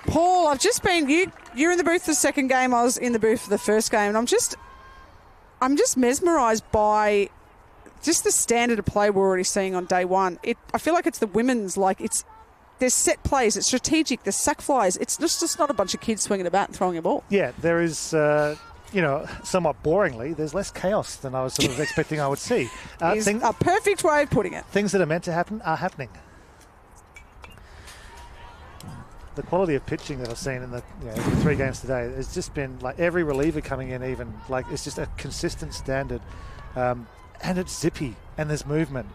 Paul, I've just been, you're in the booth for the second game. I was in the booth for the first game. And I'm just mesmerised by just the standard of play we're already seeing on day one. I feel like it's the women's, there's set plays, it's strategic, there's sack flies. It's just not a bunch of kids swinging a bat and throwing a ball. Yeah, there is... somewhat boringly, there's less chaos than I was sort of expecting I would see. A perfect way of putting it. Things that are meant to happen are happening. the quality of pitching that I've seen in the 3 games today has just been like every reliever coming in, even like it's just a consistent standard, and it's zippy and there's movement.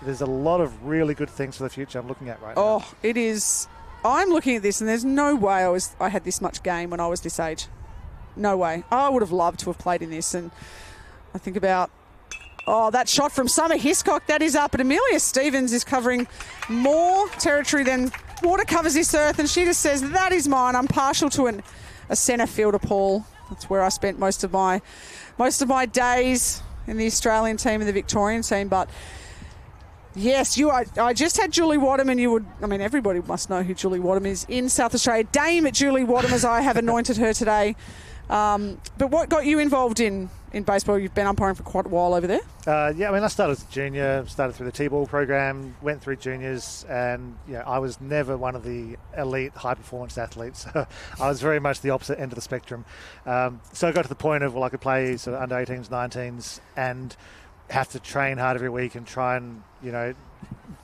There's a lot of really good things for the future I'm looking at right now. Oh, it is. I'm looking at this, and there's no way I had this much game when I was this age. No way. I would have loved to have played in this, and I think about that shot from Summer Hiscock, that is up, and Amelia Stevens is covering more territory than water covers this earth, and she just says, that is mine. I'm partial to a centre fielder, Paul. That's where I spent most of my days in the Australian team and the Victorian team, but yes, I just had Julie Wadham, and everybody must know who Julie Wadham is in South Australia. Dame Julie Wadham, as I have anointed her today. But what got you involved in baseball? You've been umpiring for quite a while over there. I started as a junior, started through the T-ball program, went through juniors, and I was never one of the elite high-performance athletes. I was very much the opposite end of the spectrum. So I got to the point of, I could play sort of under 18s, 19s, and have to train hard every week and try and,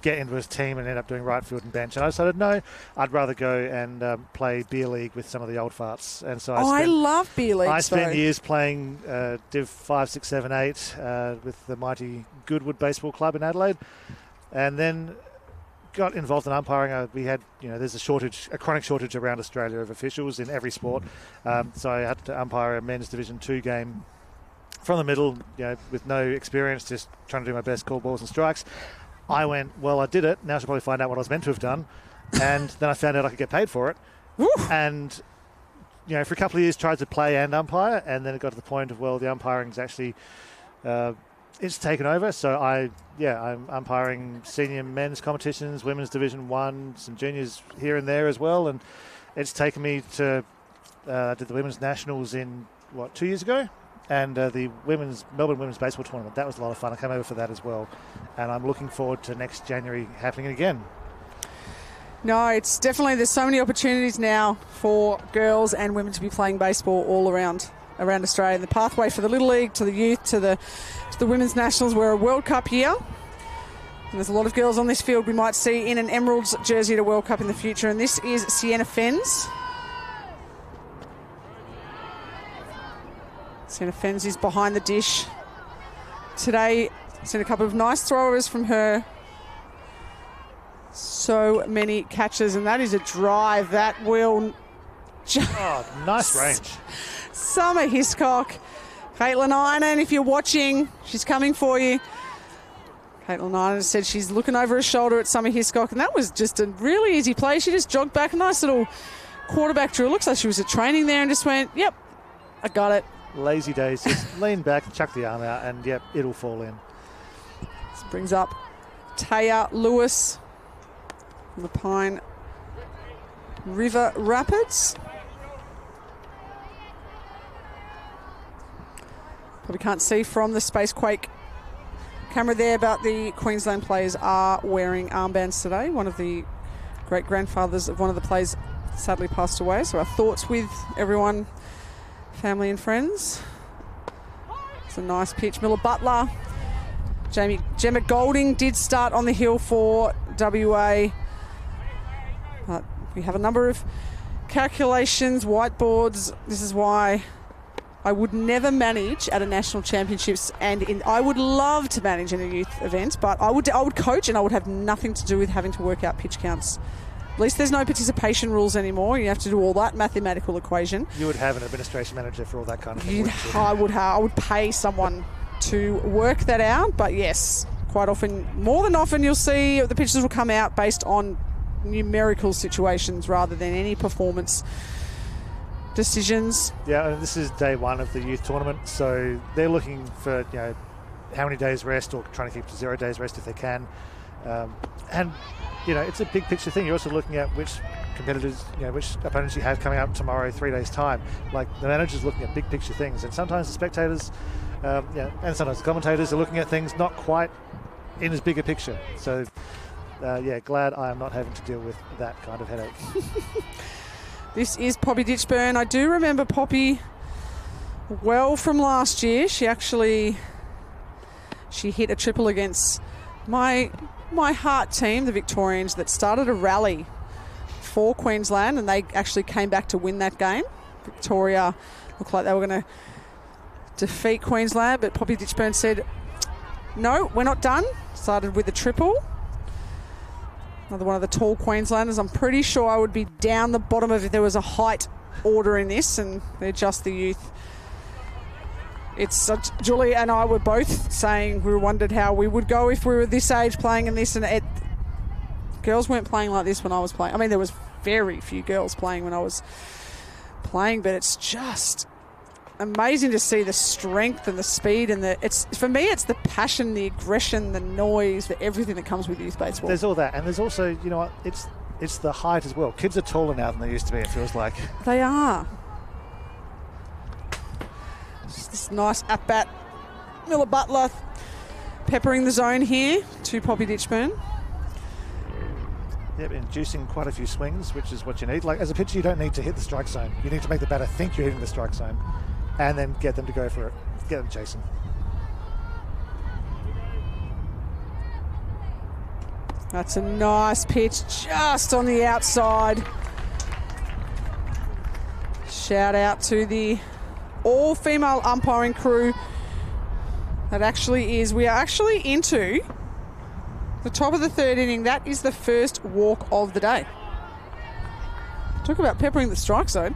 get into his team and end up doing right field and bench. And I decided, no, I'd rather go and play beer league with some of the old farts. And so I love beer league. I spent years playing Div 5, 6, 7, 8 with the mighty Goodwood Baseball Club in Adelaide, and then got involved in umpiring. We had, there's a chronic shortage around Australia of officials in every sport. So I had to umpire a men's Division 2 game from the middle, with no experience, just trying to do my best, call balls and strikes. I went, well, I did it. Now I should probably find out what I was meant to have done. And then I found out I could get paid for it. Woo. And, for a couple of years tried to play and umpire. And then it got to the point of, the umpiring's actually, it's taken over. So I'm umpiring senior men's competitions, women's Division 1, some juniors here and there as well. And it's taken me to, did the Women's Nationals in, 2 years ago? And the Melbourne Women's Baseball Tournament. That was a lot of fun. I came over for that as well. And I'm looking forward to next January happening again. No, it's definitely, there's so many opportunities now for girls and women to be playing baseball all around Australia. And the pathway for the Little League, to the youth, to the Women's Nationals. We're a World Cup year. And there's a lot of girls on this field we might see in an Emeralds jersey at a World Cup in the future. And this is Sienna Fens. Sienna Fens is behind the dish. Today, seen a couple of nice throwers from her. So many catches, and that is a drive that will... nice range. Summer Hiscock. Caitlin Einan, if you're watching, she's coming for you. Caitlin Einan said she's looking over her shoulder at Summer Hiscock, and that was just a really easy play. She just jogged back, a nice little quarterback drill. Looks like she was at training there and just went, yep, I got it. Lazy days, just lean back, chuck the arm out, and yep, it'll fall in. This brings up Taya Lewis from the Pine River Rapids. Probably can't see from the Spacequake camera there, but the Queensland players are wearing armbands today. One of the great-grandfathers of one of the players sadly passed away, so our thoughts with everyone, family and friends. It's a nice pitch. Miller Butler. Gemma Golding did start on the hill for WA. But we have a number of calculations, whiteboards. This is why I would never manage at a national championships, and I would love to manage in a youth event, but I would coach, and I would have nothing to do with having to work out pitch counts. At least there's no participation rules anymore. You have to do all that mathematical equation. You would have an administration manager for all that kind of thing. I would pay someone to work that out. But yes, quite often, more than often, you'll see the pitches will come out based on numerical situations rather than any performance decisions. Yeah, and this is day one of the youth tournament, so they're looking for how many days rest, or trying to keep to 0 days rest if they can, and it's a big picture thing. You're also looking at which competitors, which opponents you have coming up tomorrow, 3 days time. Like, the manager's looking at big picture things, and sometimes the spectators, and sometimes the commentators are looking at things not quite in as big a picture. So, glad I am not having to deal with that kind of headache. This is Poppy Ditchburn. I do remember Poppy well from last year. She hit a triple against my heart team, the Victorians, that started a rally for Queensland, and they actually came back to win that game. Victoria looked like they were going to defeat Queensland, but Poppy Ditchburn said, no, we're not done. Started with a triple. Another one of the tall Queenslanders. I'm pretty sure I would be down the bottom of if there was a height order in this, and they're just the youth. It's Julie and I were both saying we wondered how we would go if we were this age playing in this, and girls weren't playing like this when I was playing. I mean, there was very few girls playing when I was playing, but it's just amazing to see the strength and the speed and for me it's the passion, the aggression, the noise, everything that comes with youth baseball. There's all that, and there's also, you know what, it's the height as well. Kids are taller now than they used to be, it feels like. They are. Just this nice at-bat. Miller Butler peppering the zone here to Poppy Ditchburn. Yep, inducing quite a few swings, which is what you need. Like, as a pitcher, you don't need to hit the strike zone. You need to make the batter think you're hitting the strike zone and then get them to go for it. Get them chasing. That's a nice pitch just on the outside. Shout out to the all-female umpiring crew. We are actually into the top of the third inning. That is the first walk of the day. Talk about peppering the strike zone.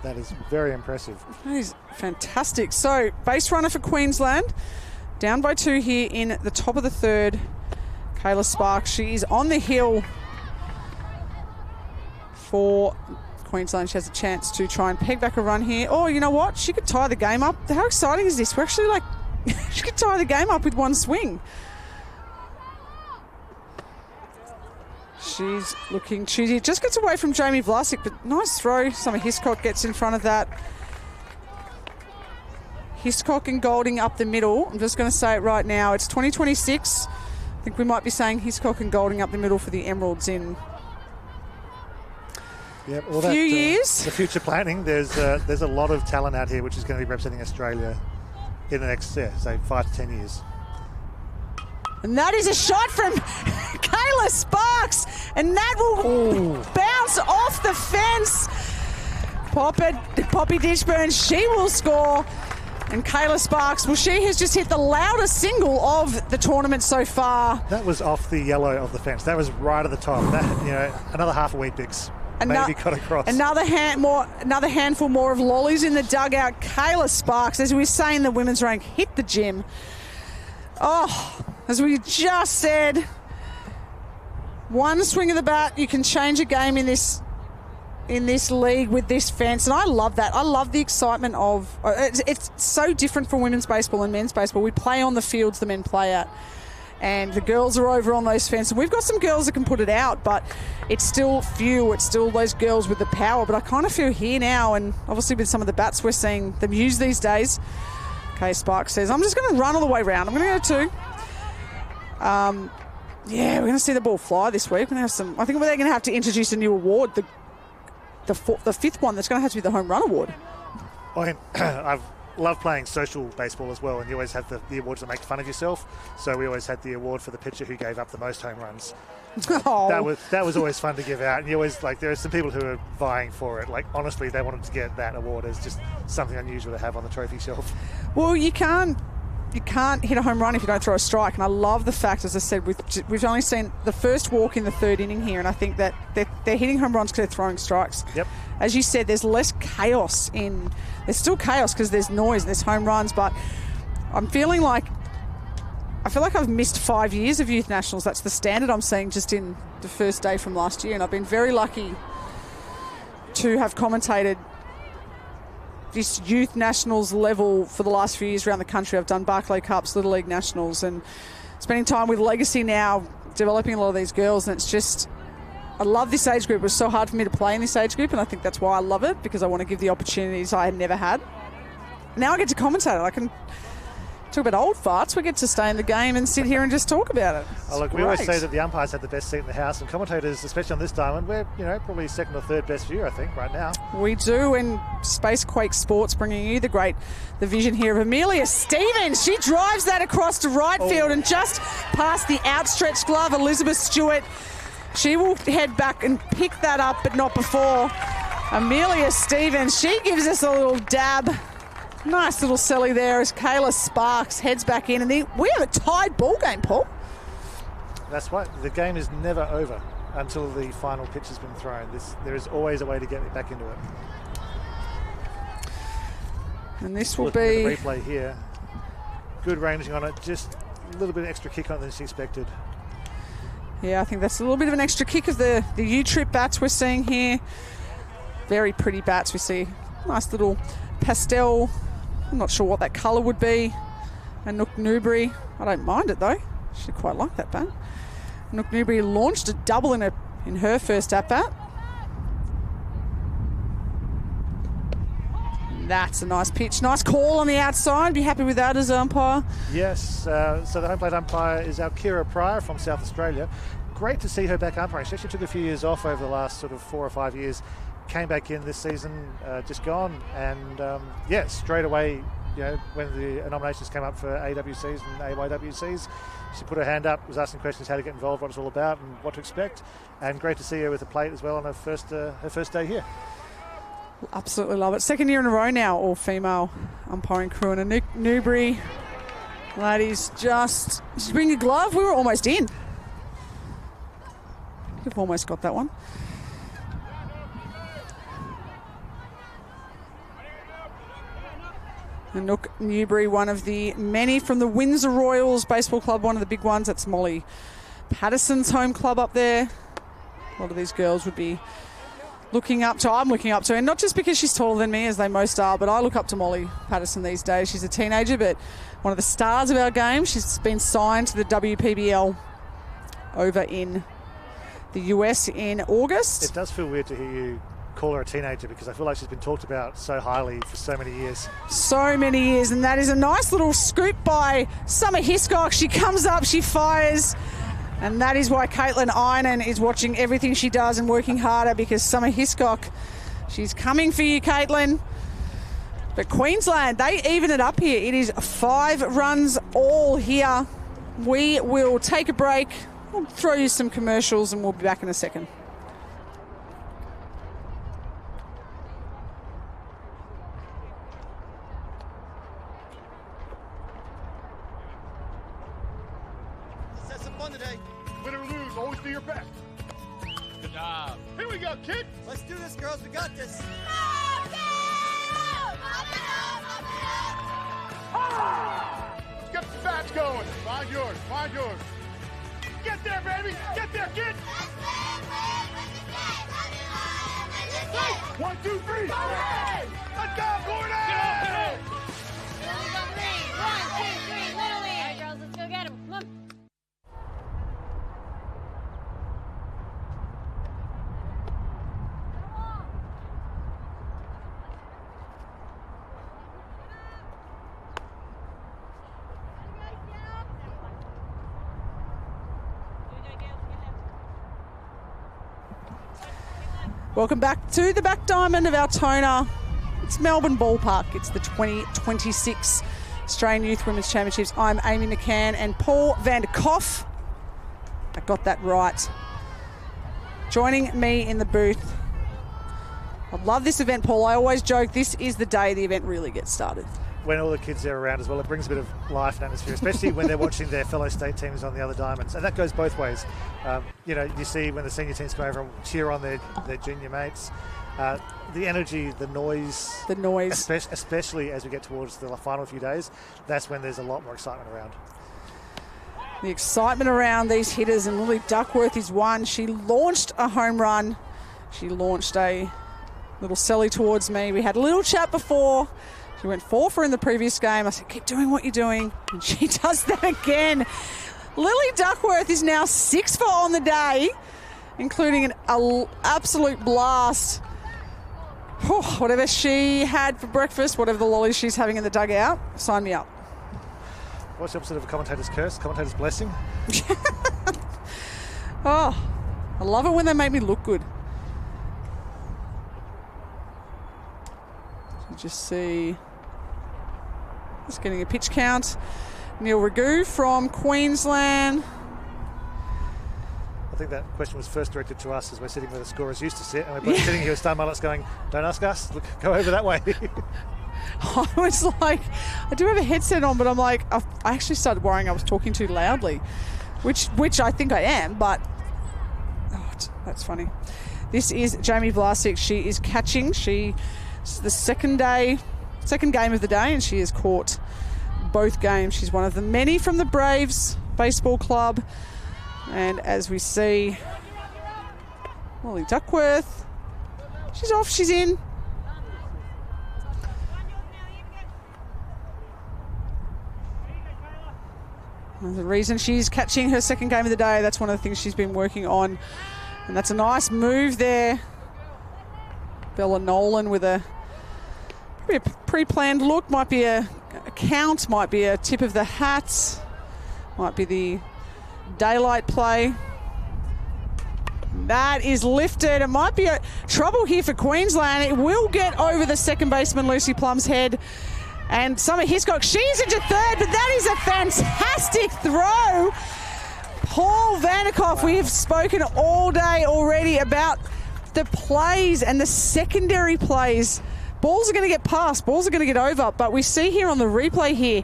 That is very impressive. That is fantastic. So, base runner for Queensland. Down by 2 here in the top of the third. Kayla Sparks. She is on the hill for Queensland. She has a chance to try and peg back a run here. Oh, you know what? She could tie the game up. How exciting is this? We're actually she could tie the game up with one swing. She's looking choosy. Just gets away from Jamie Vlasic, but nice throw. Summer Hiscock gets in front of that. Hiscock and Golding up the middle. I'm just going to say it right now. It's 2026. I think we might be saying Hiscock and Golding up the middle for the Emeralds in a few years. The future planning, there's a lot of talent out here which is going to be representing Australia in the next, say, 5 to 10 years. And that is a shot from Kayla Sparks. And that will bounce off the fence. Poppy Ditchburn, she will score. And Kayla Sparks, she has just hit the loudest single of the tournament so far. That was off the yellow of the fence. That was right at the top. Another half a wheat bix. Maybe cut across. Another handful more of lollies in the dugout. Kayla Sparks, as we were saying, the women's rank hit the gym. Oh, as we just said, one swing of the bat, you can change a game in this league with this fence, and I love that. I love the excitement of it's so different from women's baseball and men's baseball. We play on the fields the men play at, and the girls are over on those fences. We've got some girls that can put it out, but it's still few. It's still those girls with the power. But I kind of feel here now, and obviously with some of the bats we're seeing them use these days. Okay, Sparks says, I'm just going to run all the way around. I'm going to go 2. We're going to see the ball fly this week. We're going to have some. I think they're going to have to introduce a new award. The 5th one, that's going to have to be the home run award. I've loved playing social baseball as well, and you always have the awards that make fun of yourself. So we always had the award for the pitcher who gave up the most home runs. Oh. That was always fun to give out. And you always, there are some people who are vying for it. Honestly, they wanted to get that award as just something unusual to have on the trophy shelf. Well, you can't hit a home run if you don't throw a strike. And I love the fact, as I said, we've only seen the first walk in the third inning here, and I think that they're hitting home runs because they're throwing strikes. Yep. As you said, there's less chaos there's still chaos because there's noise, there's home runs, but I feel like I've missed 5 years of youth nationals. That's the standard I'm seeing just in the first day from last year, and I've been very lucky to have commentated this youth nationals level for the last few years around the country. I've done Barclay Cups, Little League Nationals, and spending time with Legacy now, developing a lot of these girls, and it's just, I love this age group. It was so hard for me to play in this age group, and I think that's why I love it, because I want to give the opportunities I had never had. Now I get to commentate it. I can talk about old farts. We get to stay in the game and sit here and just talk about it. We always say that the umpires have the best seat in the house, and commentators, especially on this diamond, we're probably second or third best view, I think, right now. We do, and Space Quake Sports bringing you the vision here of Amelia Stevens. She drives that across to right field and just past the outstretched glove. Elizabeth Stewart She will head back and pick that up, but not before. Amelia Stevens, she gives us a little dab. Nice little selly there as Kayla Sparks heads back in. And we have a tied ball game, Paul. That's right. The game is never over until the final pitch has been thrown. There is always a way to get back into it. And this will Looking be... at the replay here. Good ranging on it. Just a little bit extra kick on it than she expected. Yeah, I think that's a little bit of an extra kick of the U-trip bats we're seeing here. Very pretty bats we see. Nice little pastel. I'm not sure what that colour would be. And Nook Newbury, I don't mind it though. She quite like that bat. Nook Newbury launched a double in her first at-bat. That's a nice pitch. Nice call on the outside. Be happy with that as an umpire. Yes, so the home plate umpire is our Kira Pryor from South Australia. Great to see her back umpiring. She actually took a few years off over the last sort of 4 or 5 years. Came back in this season, just gone. And straight away, when the nominations came up for AWCs and AYWCs, she put her hand up, was asking questions how to get involved, what it's all about and what to expect. And great to see her with a plate as well on her first day here. Absolutely love it. Second year in a row now, all-female umpiring crew. And a Newbury, ladies, just bring a glove. We were almost in. We've almost got that one. And Nook Newbury, one of the many from the Windsor Royals Baseball Club, one of the big ones. That's Molly Patterson's home club up there. A lot of these girls would be I'm looking up to her, and not just because she's taller than me, as they most are, but I look up to Molly Patterson these days. She's a teenager, but one of the stars of our game. She's been signed to the WPBL over in the US in August. It does feel weird to hear you call her a teenager because I feel like she's been talked about so highly for so many years. So many years, and that is a nice little scoop by Summer Hiscock. She comes up, she fires. And that is why Caitlin Einan is watching everything she does and working harder, because Summer Hiscock, she's coming for you, Caitlin. But Queensland, they even it up here. It is 5 runs all here. We will take a break. We'll throw you some commercials and we'll be back in a second. Win or lose, always do your best. Good job. Here we go, kid. Let's do this, girls. We got this. Let's get the bats going. Find yours. Find yours. Get there, baby. Get there, kid. 1, 2, 3. Let's go, Gordon. 1, 2, 3. Little League. All right, girls, let's go get him. Come on. Welcome back to the back diamond of Altona. It's Melbourne Ballpark. It's the 2026 Australian Youth Women's Championships. I'm Amy McCann and Paul van der Koff. I got that right. Joining me in the booth. I love this event, Paul. I always joke this is the day the event really gets started. When all the kids are around as well, it brings a bit of life and atmosphere, especially when they're watching their fellow state teams on the other diamonds. And that goes both ways. You see when the senior teams come over and cheer on their junior mates. The energy, the noise, especially as we get towards the final few days, that's when there's a lot more excitement around. The excitement around these hitters, and Lily Duckworth is one. She launched a home run. She launched a little selly towards me. We had a little chat before. She went 4 for in the previous game. I said, keep doing what you're doing. And she does that again. Lily Duckworth is now 6 for on the day, including an absolute blast. Whatever she had for breakfast, whatever the lollies she's having in the dugout, sign me up. What's the opposite of a commentator's curse? Commentator's blessing? I love it when they make me look good. So just see... Just getting a pitch count. Neil Ragu from Queensland. I think that question was first directed to us as we're sitting where the scorers used to sit, and we're both sitting here with star mullets going, don't ask us, look, go over that way. I was like, I do have a headset on, but I'm like, I actually started worrying I was talking too loudly, which I think I am, but that's funny. This is Jamie Vlasic. She is catching. It's the second game of the day, and she has caught both games. She's one of the many from the Braves Baseball Club. And as we see, Molly Duckworth, she's off, she's in. There's a reason she's catching her second game of the day. That's one of the things she's been working on. And that's a nice move there. Bella Nolan with a pre-planned look. Might be a count, might be a tip of the hat, might be the daylight play. That is lifted. It might be a trouble here for Queensland. It will get over the second baseman, Lucy Plum's head. And Summer Hiscock, she's into third, but that is a fantastic throw. Paul Vanderkoff, we have spoken all day already about the plays and the secondary plays. Balls are going to get past, balls are going to get over, but we see here on the replay here,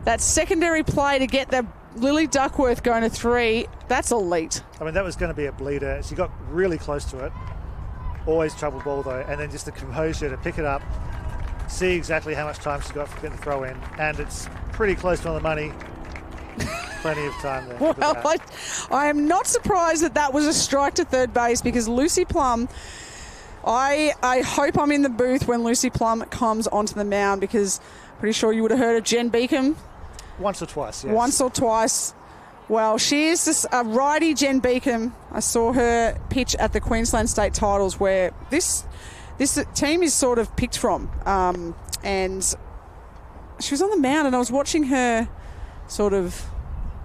that secondary play to get the Lily Duckworth going to three, that's elite. I mean, that was going to be a bleeder. She got really close to it. Always trouble ball though, and then just the composure to pick it up, see exactly how much time she's got for getting the throw in, and it's pretty close to on the money. Plenty of time there. Well, I am not surprised that was a strike to third base, because Lucy Plum, I hope I'm in the booth when Lucy Plum comes onto the mound, because pretty sure you would have heard of Jen Beacom. Once or twice, yes. Once or twice. Well, she is just a righty, Jen Beacom. I saw her pitch at the Queensland State Titles, where this team is sort of picked from. And she was on the mound, and I was watching her sort of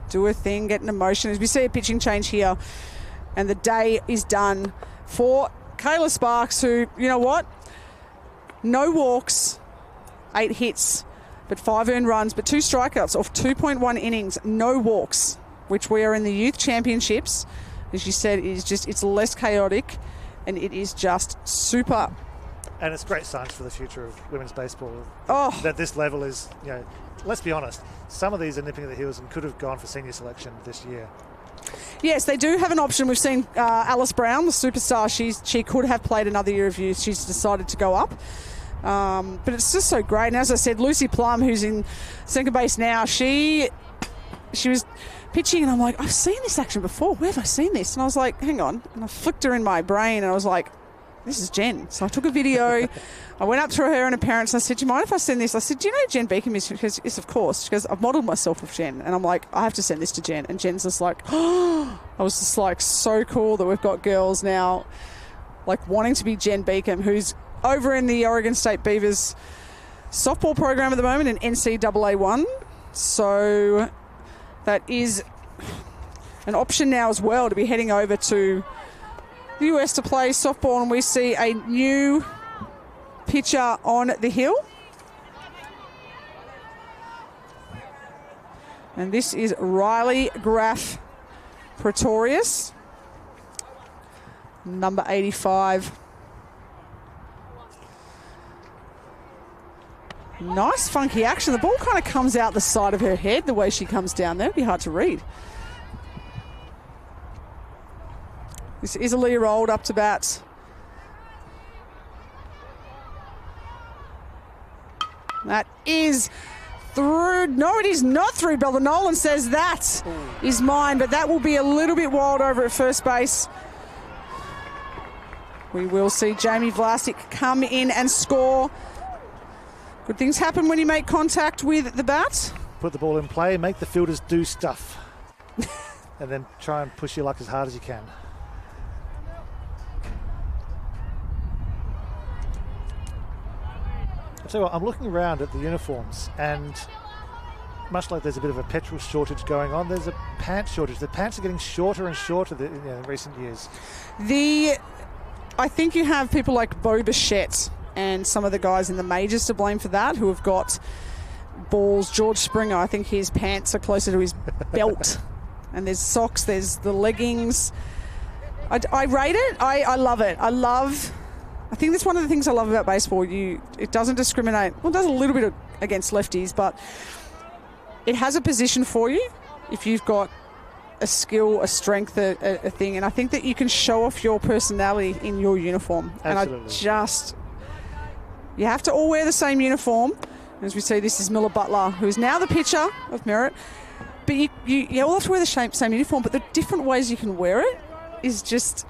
do her thing, get an emotion. As we see a pitching change here, and the day is done for Kayla Sparks, who, you know what? No walks, 8 hits, but 5 earned runs, but 2 strikeouts off 2.1 innings, no walks, which we are in the youth championships. As you said, it's less chaotic, and it is just super. And it's great signs for the future of women's baseball. Oh. That this level is, let's be honest, some of these are nipping at the heels and could have gone for senior selection this year. Yes, they do have an option. We've seen Alice Brown, the superstar. She could have played another year of youth. She's decided to go up. But it's just so great. And as I said, Lucy Plum, who's in second base now, she was pitching, and I'm like, I've seen this action before. Where have I seen this? And I was like, hang on. And I flicked her in my brain, and I was like, this is Jen. So I took a video. I went up to her and her parents, and I said, do you mind if I send this? I said, do you know who Jen Beacom is? She goes, yes, of course. She goes, I've modelled myself with Jen. And I'm like, I have to send this to Jen. And Jen's just like, oh. I was just like, so cool that we've got girls now like wanting to be Jen Beacom, who's over in the Oregon State Beavers softball program at the moment in NCAA 1. So that is an option now as well, to be heading over to the US to play softball. And we see a new pitcher on the hill. And this is Riley Graff Pretorius, number 85. Nice funky action. The ball kind of comes out the side of her head the way she comes down there. It'd be hard to read. This is Aaliyah rolled up to bat. That is through. No, it is not through. Bella Nolan says that is mine, but that will be a little bit wild over at first base. We will see Jamie Vlasic come in and score. Good things happen when you make contact with the bat. Put the ball in play, make the fielders do stuff, and then try and push your luck as hard as you can. So I'm looking around at the uniforms, and much like there's a bit of a petrol shortage going on, there's a pants shortage. The pants are getting shorter and shorter in recent years. I think you have people like Bo Bichette and some of the guys in the majors to blame for that, who have got balls. George Springer, I think his pants are closer to his belt. And there's socks, there's the leggings. I rate it. I love it. I think that's one of the things I love about baseball. It doesn't discriminate. Well, it does a little bit against lefties, but it has a position for you if you've got a skill, a strength, a thing. And I think that you can show off your personality in your uniform. Absolutely. And you have to all wear the same uniform. As we see, this is Miller Butler, who is now the pitcher of Merit. But you all have to wear the same uniform, but the different ways you can wear it is just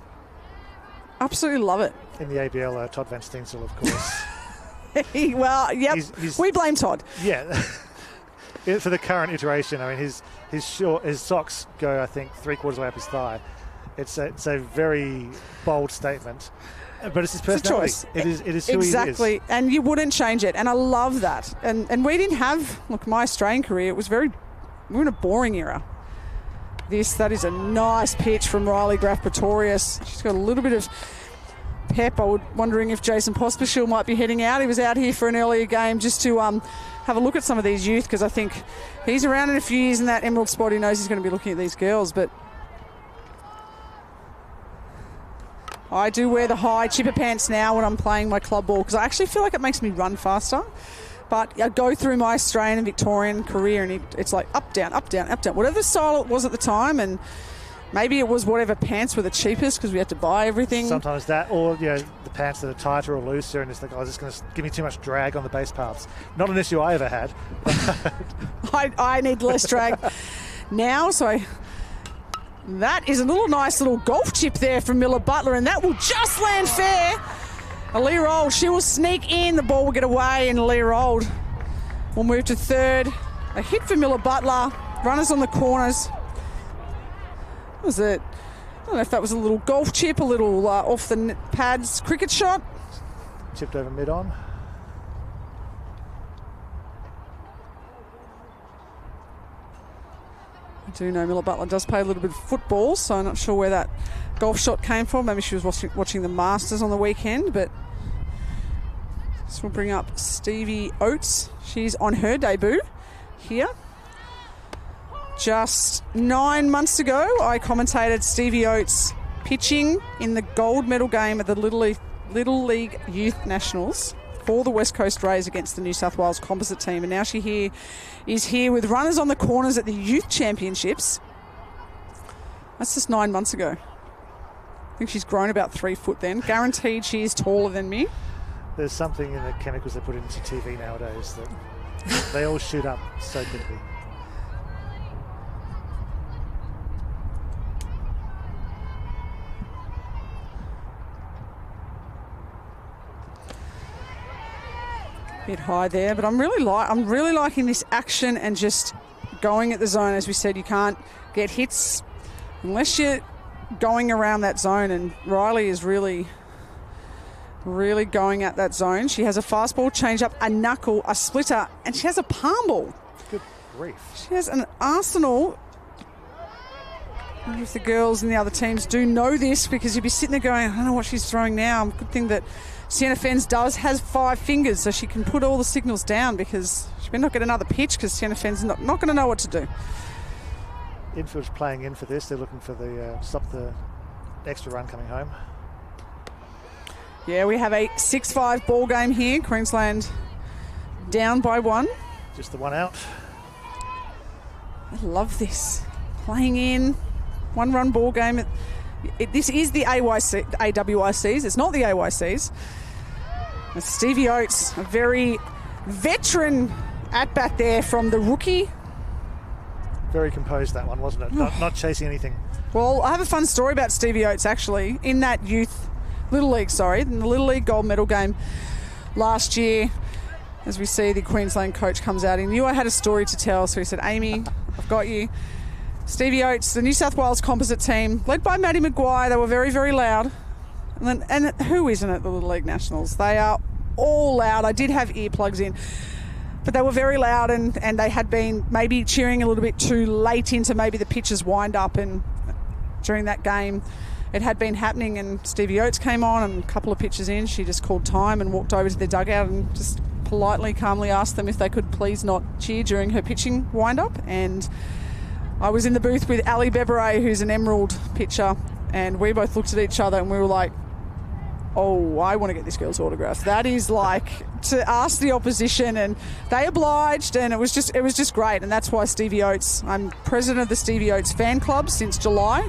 absolutely love it. In the ABL, Todd Van Steensel, of course. Well, yep, we blame Todd. Yeah. For the current iteration, I mean, his socks go, I think, 3/4 way up his thigh. It's a very bold statement, but it's his personality. It's a choice. It is who exactly, he is. and you wouldn't change it. And I love that. And we didn't have my Australian career. It was we were in a boring era. That is a nice pitch from Riley Graf Pretorius. She's got a little bit of pep. I was wondering if Jason Pospisil might be heading out. He was out here for an earlier game just to have a look at some of these youth, because I think he's around in a few years in that emerald spot. He knows he's going to be looking at these girls. But I do wear the high chipper pants now when I'm playing my club ball, because I actually feel like it makes me run faster. But I go through my Australian and Victorian career, and it's like up, down, up, down, up, down. Whatever style it was at the time, and maybe it was whatever pants were the cheapest because we had to buy everything. Sometimes that, or the pants that are tighter or looser, and it's like, it's going to give me too much drag on the base paths. Not an issue I ever had. I need less drag now, so that is a nice little golf chip there from Miller Butler, and that will just land fair. Aaliyah Old, she will sneak in, the ball will get away, and Aaliyah Old will move to third. A hit for Miller Butler, runners on the corners. Was it? I don't know if that was a little golf chip, a little off the pads cricket shot. Chipped over mid-on. I do know Miller Butler does play a little bit of football, so I'm not sure where that golf shot came from. Maybe she was watching the Masters on the weekend, but this will bring up Stevie Oates. She's on her debut here. Just 9 months ago, I commentated Stevie Oates pitching in the gold medal game at the Little League Youth Nationals for the West Coast Rays against the New South Wales composite team. And now she is here with runners on the corners at the Youth Championships. That's just 9 months ago. I think she's grown about 3 foot then. Guaranteed she is taller than me. There's something in the chemicals they put into TV nowadays that they all shoot up so quickly. Bit high there, but I'm really liking this action and just going at the zone. As we said, you can't get hits unless you're going around that zone, and Riley is really going at that zone. She has a fastball, change up, a knuckle, a splitter, and she has a palm ball. Good grief. She has an arsenal. If the girls and the other teams do know this, because you'd be sitting there going, I don't know what she's throwing now. Good thing that Sienna Fens has 5 fingers, so she can put all the signals down, because she better not get another pitch, because Sienna Fens not going to know what to do. Infield's playing in for this. They're looking for stop the extra run coming home. Yeah, we have a 6-5 ball game here. Queensland down by 1. Just the one out. I love this. Playing in, 1-run ball game. This is the AYWCs. It's not the AYCs. And Stevie Oates, a very veteran at-bat there from the rookie. Very composed, that one, wasn't it? Not chasing anything. Well, I have a fun story about Stevie Oates, actually. In that in the Little League gold medal game last year, as we see the Queensland coach comes out, he knew I had a story to tell, so he said, Amy, I've got you. Stevie Oates, the New South Wales composite team, led by Maddie Maguire. They were very, very loud. And who isn't at the Little League Nationals? They are all loud. I did have earplugs in, but they were very loud, and they had been maybe cheering a little bit too late into maybe the pitcher's wind-up, and during that game it had been happening, and Stevie Oates came on, and a couple of pitches in, she just called time and walked over to their dugout and just politely, calmly asked them if they could please not cheer during her pitching wind-up. And I was in the booth with Ali Beberay, who's an Emerald pitcher, and we both looked at each other and we were like, oh, I want to get this girl's autograph. That is like to ask the opposition, and they obliged, and it was just great. And that's why Stevie Oates, I'm president of the Stevie Oates fan club since July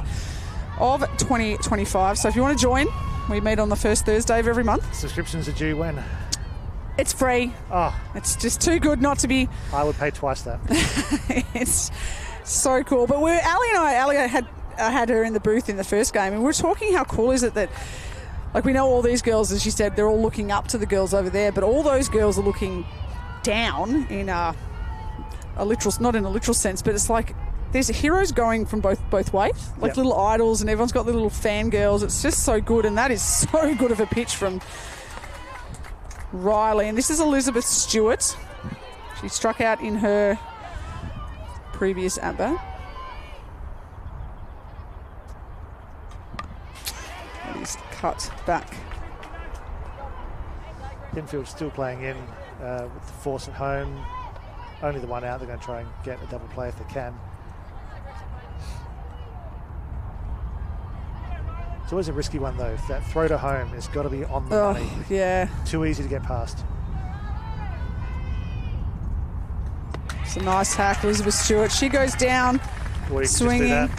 of 2025. So if you want to join, we meet on the first Thursday of every month. Subscriptions are due when? It's free. Oh. It's just too good not to be. I would pay twice that. It's so cool. But Ali had her in the booth in the first game, and we were talking how cool is it that, like, we know all these girls, as she said, they're all looking up to the girls over there, but all those girls are looking down in a literal, not in a literal sense, but it's like there's heroes going from both ways, like little idols, and everyone's got little fangirls. It's just so good, and that is so good of a pitch from Riley. And this is Elizabeth Stewart. She struck out in her previous at-bat. He's cut back. Pinfield still playing in with the force at home. Only the one out. They're going to try and get a double play if they can. It's always a risky one, though. That throw to home has got to be on the money. Yeah. Too easy to get past. It's a nice hack, Elizabeth Stewart. She goes down, swinging. Just do that.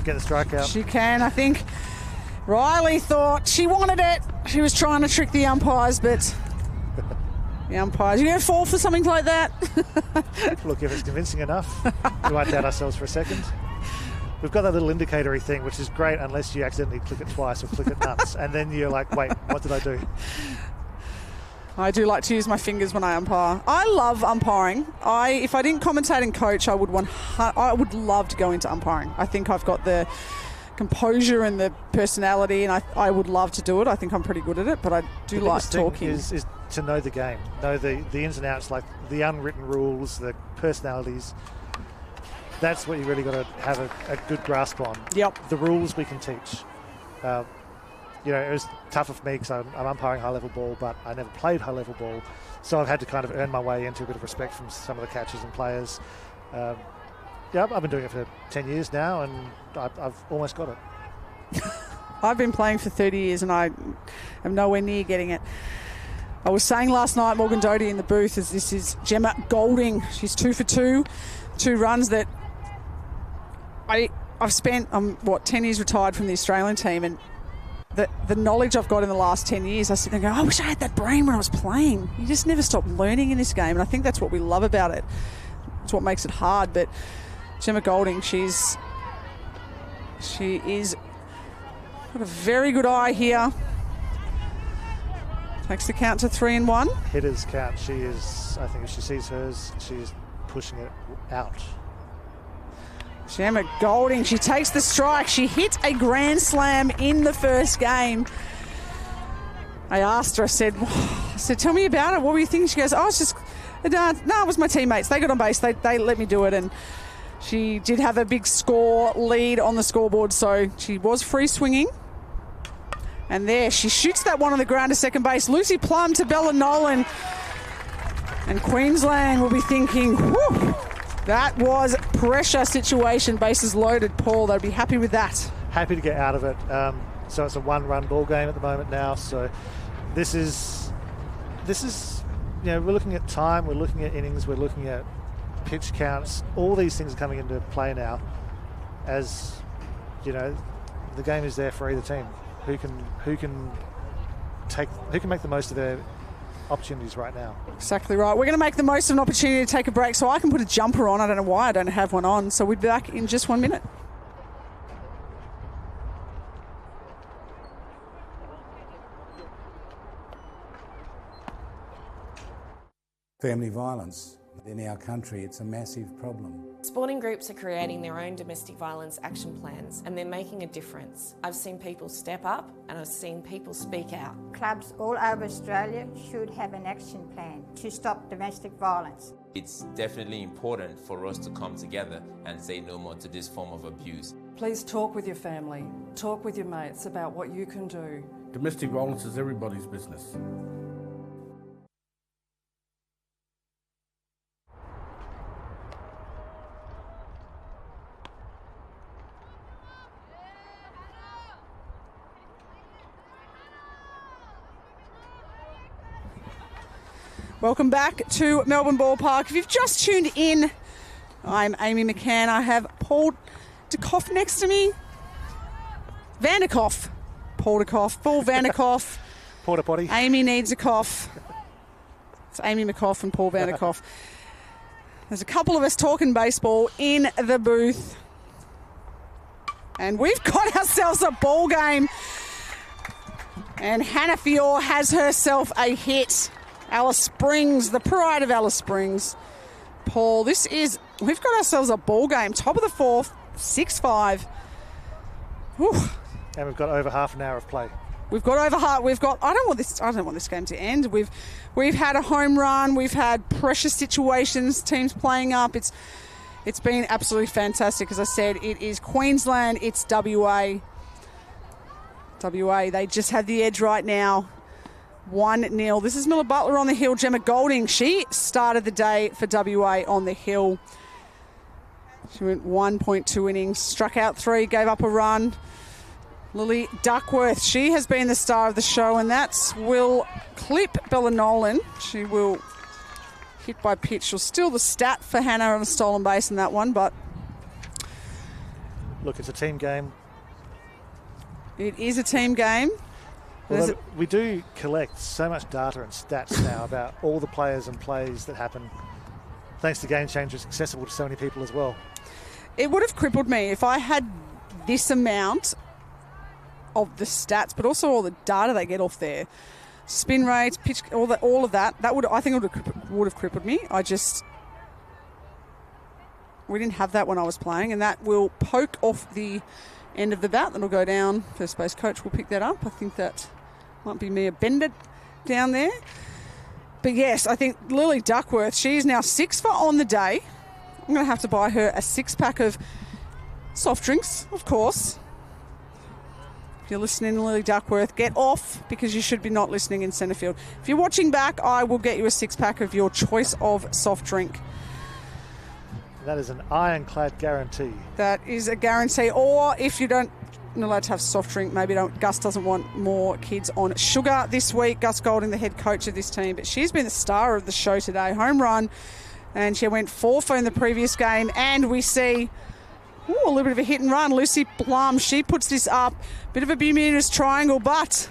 Get the strikeout. She can. I think Riley thought she wanted it. She was trying to trick the umpires, but the umpires, you going to fall for something like that? Look, if it's convincing enough, we might doubt ourselves for a second. We've got that little indicatory thing, which is great unless you accidentally click it twice or click it once, and then you're like, wait, what did I do? I do like to use my fingers when I umpire. I love umpiring. If I didn't commentate and coach, I would love to go into umpiring. I think I've got the composure and the personality, and I would love to do it. I think I'm pretty good at it, but I do like talking. Is to know the game, know the ins and outs, like the unwritten rules, the personalities. That's what you really got to have a good grasp on. Yep. The rules we can teach. It was tougher for me because I'm umpiring high-level ball, but I never played high-level ball, so I've had to kind of earn my way into a bit of respect from some of the catchers and players. I've been doing it for 10 years now, and I've almost got it. I've been playing for 30 years, and I am nowhere near getting it. I was saying last night, Morgan Doty in the booth, as this is Gemma Golding. She's 2 for 2, 2 runs that I've spent, 10 years retired from the Australian team, and the knowledge I've got in the last 10 years, I sit there and go, I wish I had that brain when I was playing. You just never stop learning in this game, and I think that's what we love about it. It's what makes it hard. But Gemma Golding, she is got a very good eye here. Takes the count to 3-1. Hitter's count. She is, I think if she sees hers, she's pushing it out. Gemma Golding, she takes the strike. She hit a grand slam in the first game. I asked her, I said, tell me about it. What were you thinking? She goes, it's just, no, it was my teammates. They got on base. They let me do it. And she did have a big score lead on the scoreboard, so she was free swinging. And there, she shoots that one on the ground to second base. Lucy Plum to Bella Nolan. And Queensland will be thinking, whew, that was pressure situation, bases loaded. Paul, they'd be happy with that. Happy to get out of it. So it's a one-run ball game at the moment now. So this is, we're looking at time, we're looking at innings, we're looking at pitch counts. All these things are coming into play now. As the game is there for either team. Who can make the most of their opportunities right now. Exactly right. We're going to make the most of an opportunity to take a break, so I can put a jumper on. I don't know why I don't have one on. So we'll be back in just 1 minute. Family violence. In our country, it's a massive problem. Sporting groups are creating their own domestic violence action plans, and they're making a difference. I've seen people step up, and I've seen people speak out. Clubs all over Australia should have an action plan to stop domestic violence. It's definitely important for us to come together and say no more to this form of abuse. Please talk with your family, talk with your mates about what you can do. Domestic violence is everybody's business. Welcome back to Melbourne Ballpark. If you've just tuned in, I'm Amy McCann. I have Paul DeKoff next to me. Vanderkoff. Paul DeKoff. Paul Vanderkoff. Porta potty. Amy needs a cough. It's Amy McCoff and Paul Vanderkoff. There's a couple of us talking baseball in the booth. And we've got ourselves a ball game. And Hannah Fior has herself a hit. Alice Springs, the pride of Alice Springs. Paul, we've got ourselves a ball game. Top of the fourth, 6-5. Whew. And we've got over half an hour of play. I don't want this game to end. We've had a home run. We've had pressure situations, teams playing up. It's been absolutely fantastic. As I said, it is Queensland. It's WA. They just have the edge right now. 1-0. This is Miller Butler on the hill. Gemma Golding, she started the day for WA on the hill. She went 1.2 innings, struck out 3, gave up a run. Lily Duckworth, she has been the star of the show, and that's will clip Bella Nolan. She will hit by pitch. She'll steal the stat for Hannah on a stolen base in that one, but... Look, it's a team game. It is a team game. Well, we do collect so much data and stats now about all the players and plays that happen. Thanks to Game Changer, it's accessible to so many people as well. It would have crippled me if I had this amount of the stats, but also all the data they get off there. Spin rates, pitch, all of that. I think it would have crippled me. We didn't have that when I was playing, and that will poke off the end of the bat. That'll go down. First base coach will pick that up. I think that might be Mia Bendit down there. But yes, I think Lily Duckworth, she is now 6 for on the day. I'm going to have to buy her a 6-pack of soft drinks, of course. If you're listening to Lily Duckworth, get off, because you should be not listening in centre field. If you're watching back, I will get you a 6-pack of your choice of soft drink. That is an ironclad guarantee. That is a guarantee. Or if you don't not allowed to have soft drink, maybe Gus doesn't want more kids on sugar this week. Gus Golding, the head coach of this team, but she's been the star of the show today. Home run, and she went 4 for in the previous game. And we see a little bit of a hit and run. Lucy Plum, she puts this up. Bit of a Bermuda's triangle, but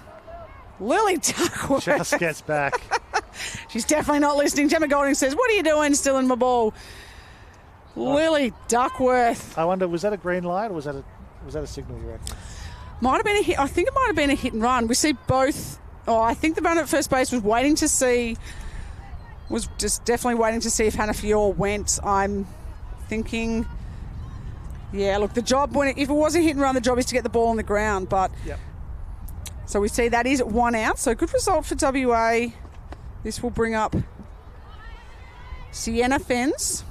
Lily Duckworth just gets back. She's definitely not listening. Gemma Golding says, "What are you doing still in my ball?" Lily Duckworth. I wonder, was that a green light or was that a signal, you reckon? Might have been a hit. I think it might have been a hit and run. We see both. I think the runner at first base was just definitely waiting to see if Hannah Fior went. I'm thinking, yeah, look, the job, if it was a hit and run, the job is to get the ball on the ground. But yep. So we see that is 1 out. So good result for WA. This will bring up Sienna Fens,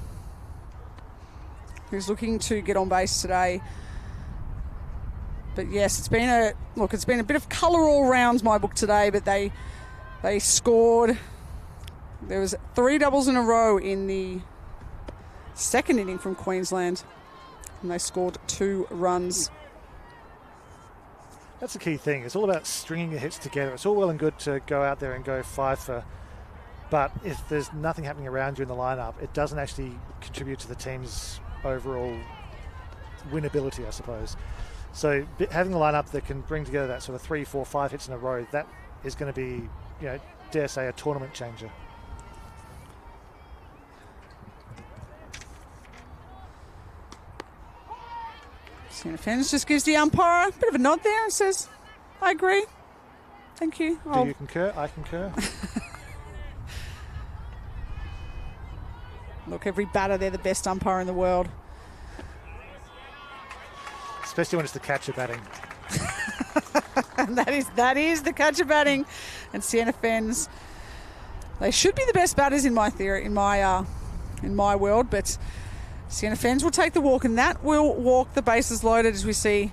who's looking to get on base today. But yes, it's been a bit of colour all round my book today, but they scored. There was 3 doubles in a row in the second inning from Queensland, and they scored 2 runs. That's the key thing. It's all about stringing your hits together. It's all well and good to go out there and go 5 for, but if there's nothing happening around you in the lineup, it doesn't actually contribute to the team's overall winnability, I suppose. So having a lineup that can bring together that sort of 3, 4, 5 hits in a row, that is going to be, dare say, a tournament changer. Sienna Fens just gives the umpire a bit of a nod there and says, "I agree. Thank you." Do you concur? I concur. Look, every batter, they're the best umpire in the world. Especially when it's the catcher batting. And that is the catcher batting. And Sienna Fens, they should be the best batters in my theory, in my world, but Sienna Fens will take the walk, and that will walk the bases loaded as we see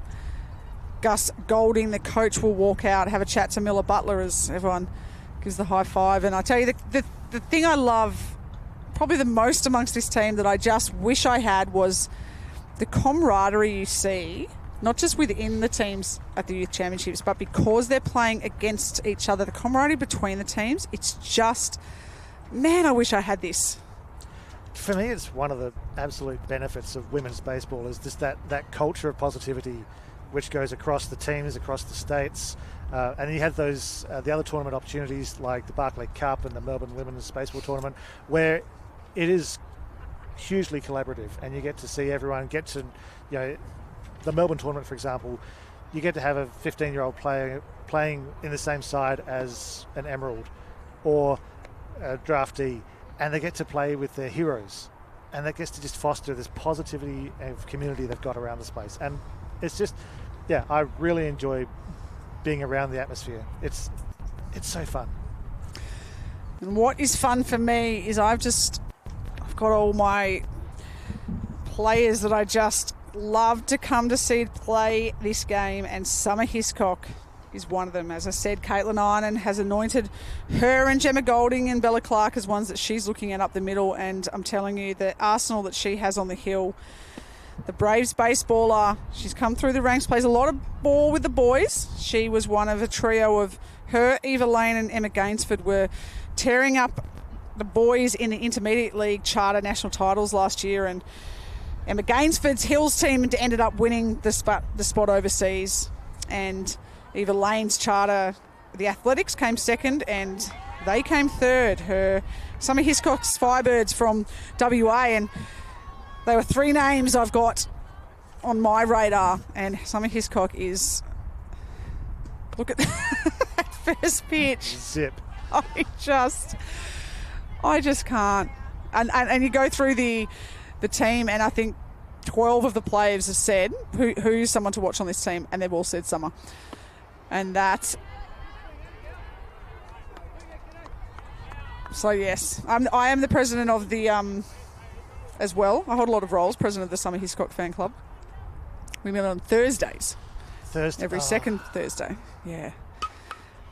Gus Golding, the coach, will walk out, have a chat to Miller Butler as everyone gives the high five. And I tell you, the thing I love probably the most amongst this team that I just wish I had was the camaraderie you see, not just within the teams at the Youth Championships, but because they're playing against each other, the camaraderie between the teams, it's just man, I wish I had this. For me, it's one of the absolute benefits of women's baseball is just that culture of positivity which goes across the teams, across the states. And you have those the other tournament opportunities like the Barclay Cup and the Melbourne Women's Baseball Tournament where it is hugely collaborative and you get to see everyone get to, the Melbourne Tournament, for example, you get to have a 15-year-old player playing in the same side as an Emerald or a draftee, and they get to play with their heroes, and that gets to just foster this positivity of community they've got around the space. And it's just, I really enjoy being around the atmosphere. It's so fun. And what is fun for me is I've got all my players that I just love to come to see play this game, and Summer Hiscock is one of them. As I said, Caitlin Inan has anointed her and Gemma Golding and Bella Clark as ones that she's looking at up the middle, and I'm telling you, the arsenal that she has on the hill, the Braves baseballer, she's come through the ranks, plays a lot of ball with the boys. She was one of a trio of her, Eva Lane and Emma Gainsford were tearing up the boys in the Intermediate League Charter national titles last year, and Emma Gainsford's Hills team ended up winning the spot overseas, and Eva Lane's Charter, the Athletics, came second and they came third. Her Summer Hiscock's Firebirds from WA, and they were three names I've got on my radar, and Summer Hiscock is, look at that first pitch. Zip. I just can't. And you go through the team, and I think 12 of the players have said who's someone to watch on this team, and they've all said Summer. And that. So yes, I am the president of the as well. I hold a lot of roles. President of the Summer Hiscock Fan Club. We meet on Thursdays. Every second Thursday. Yeah.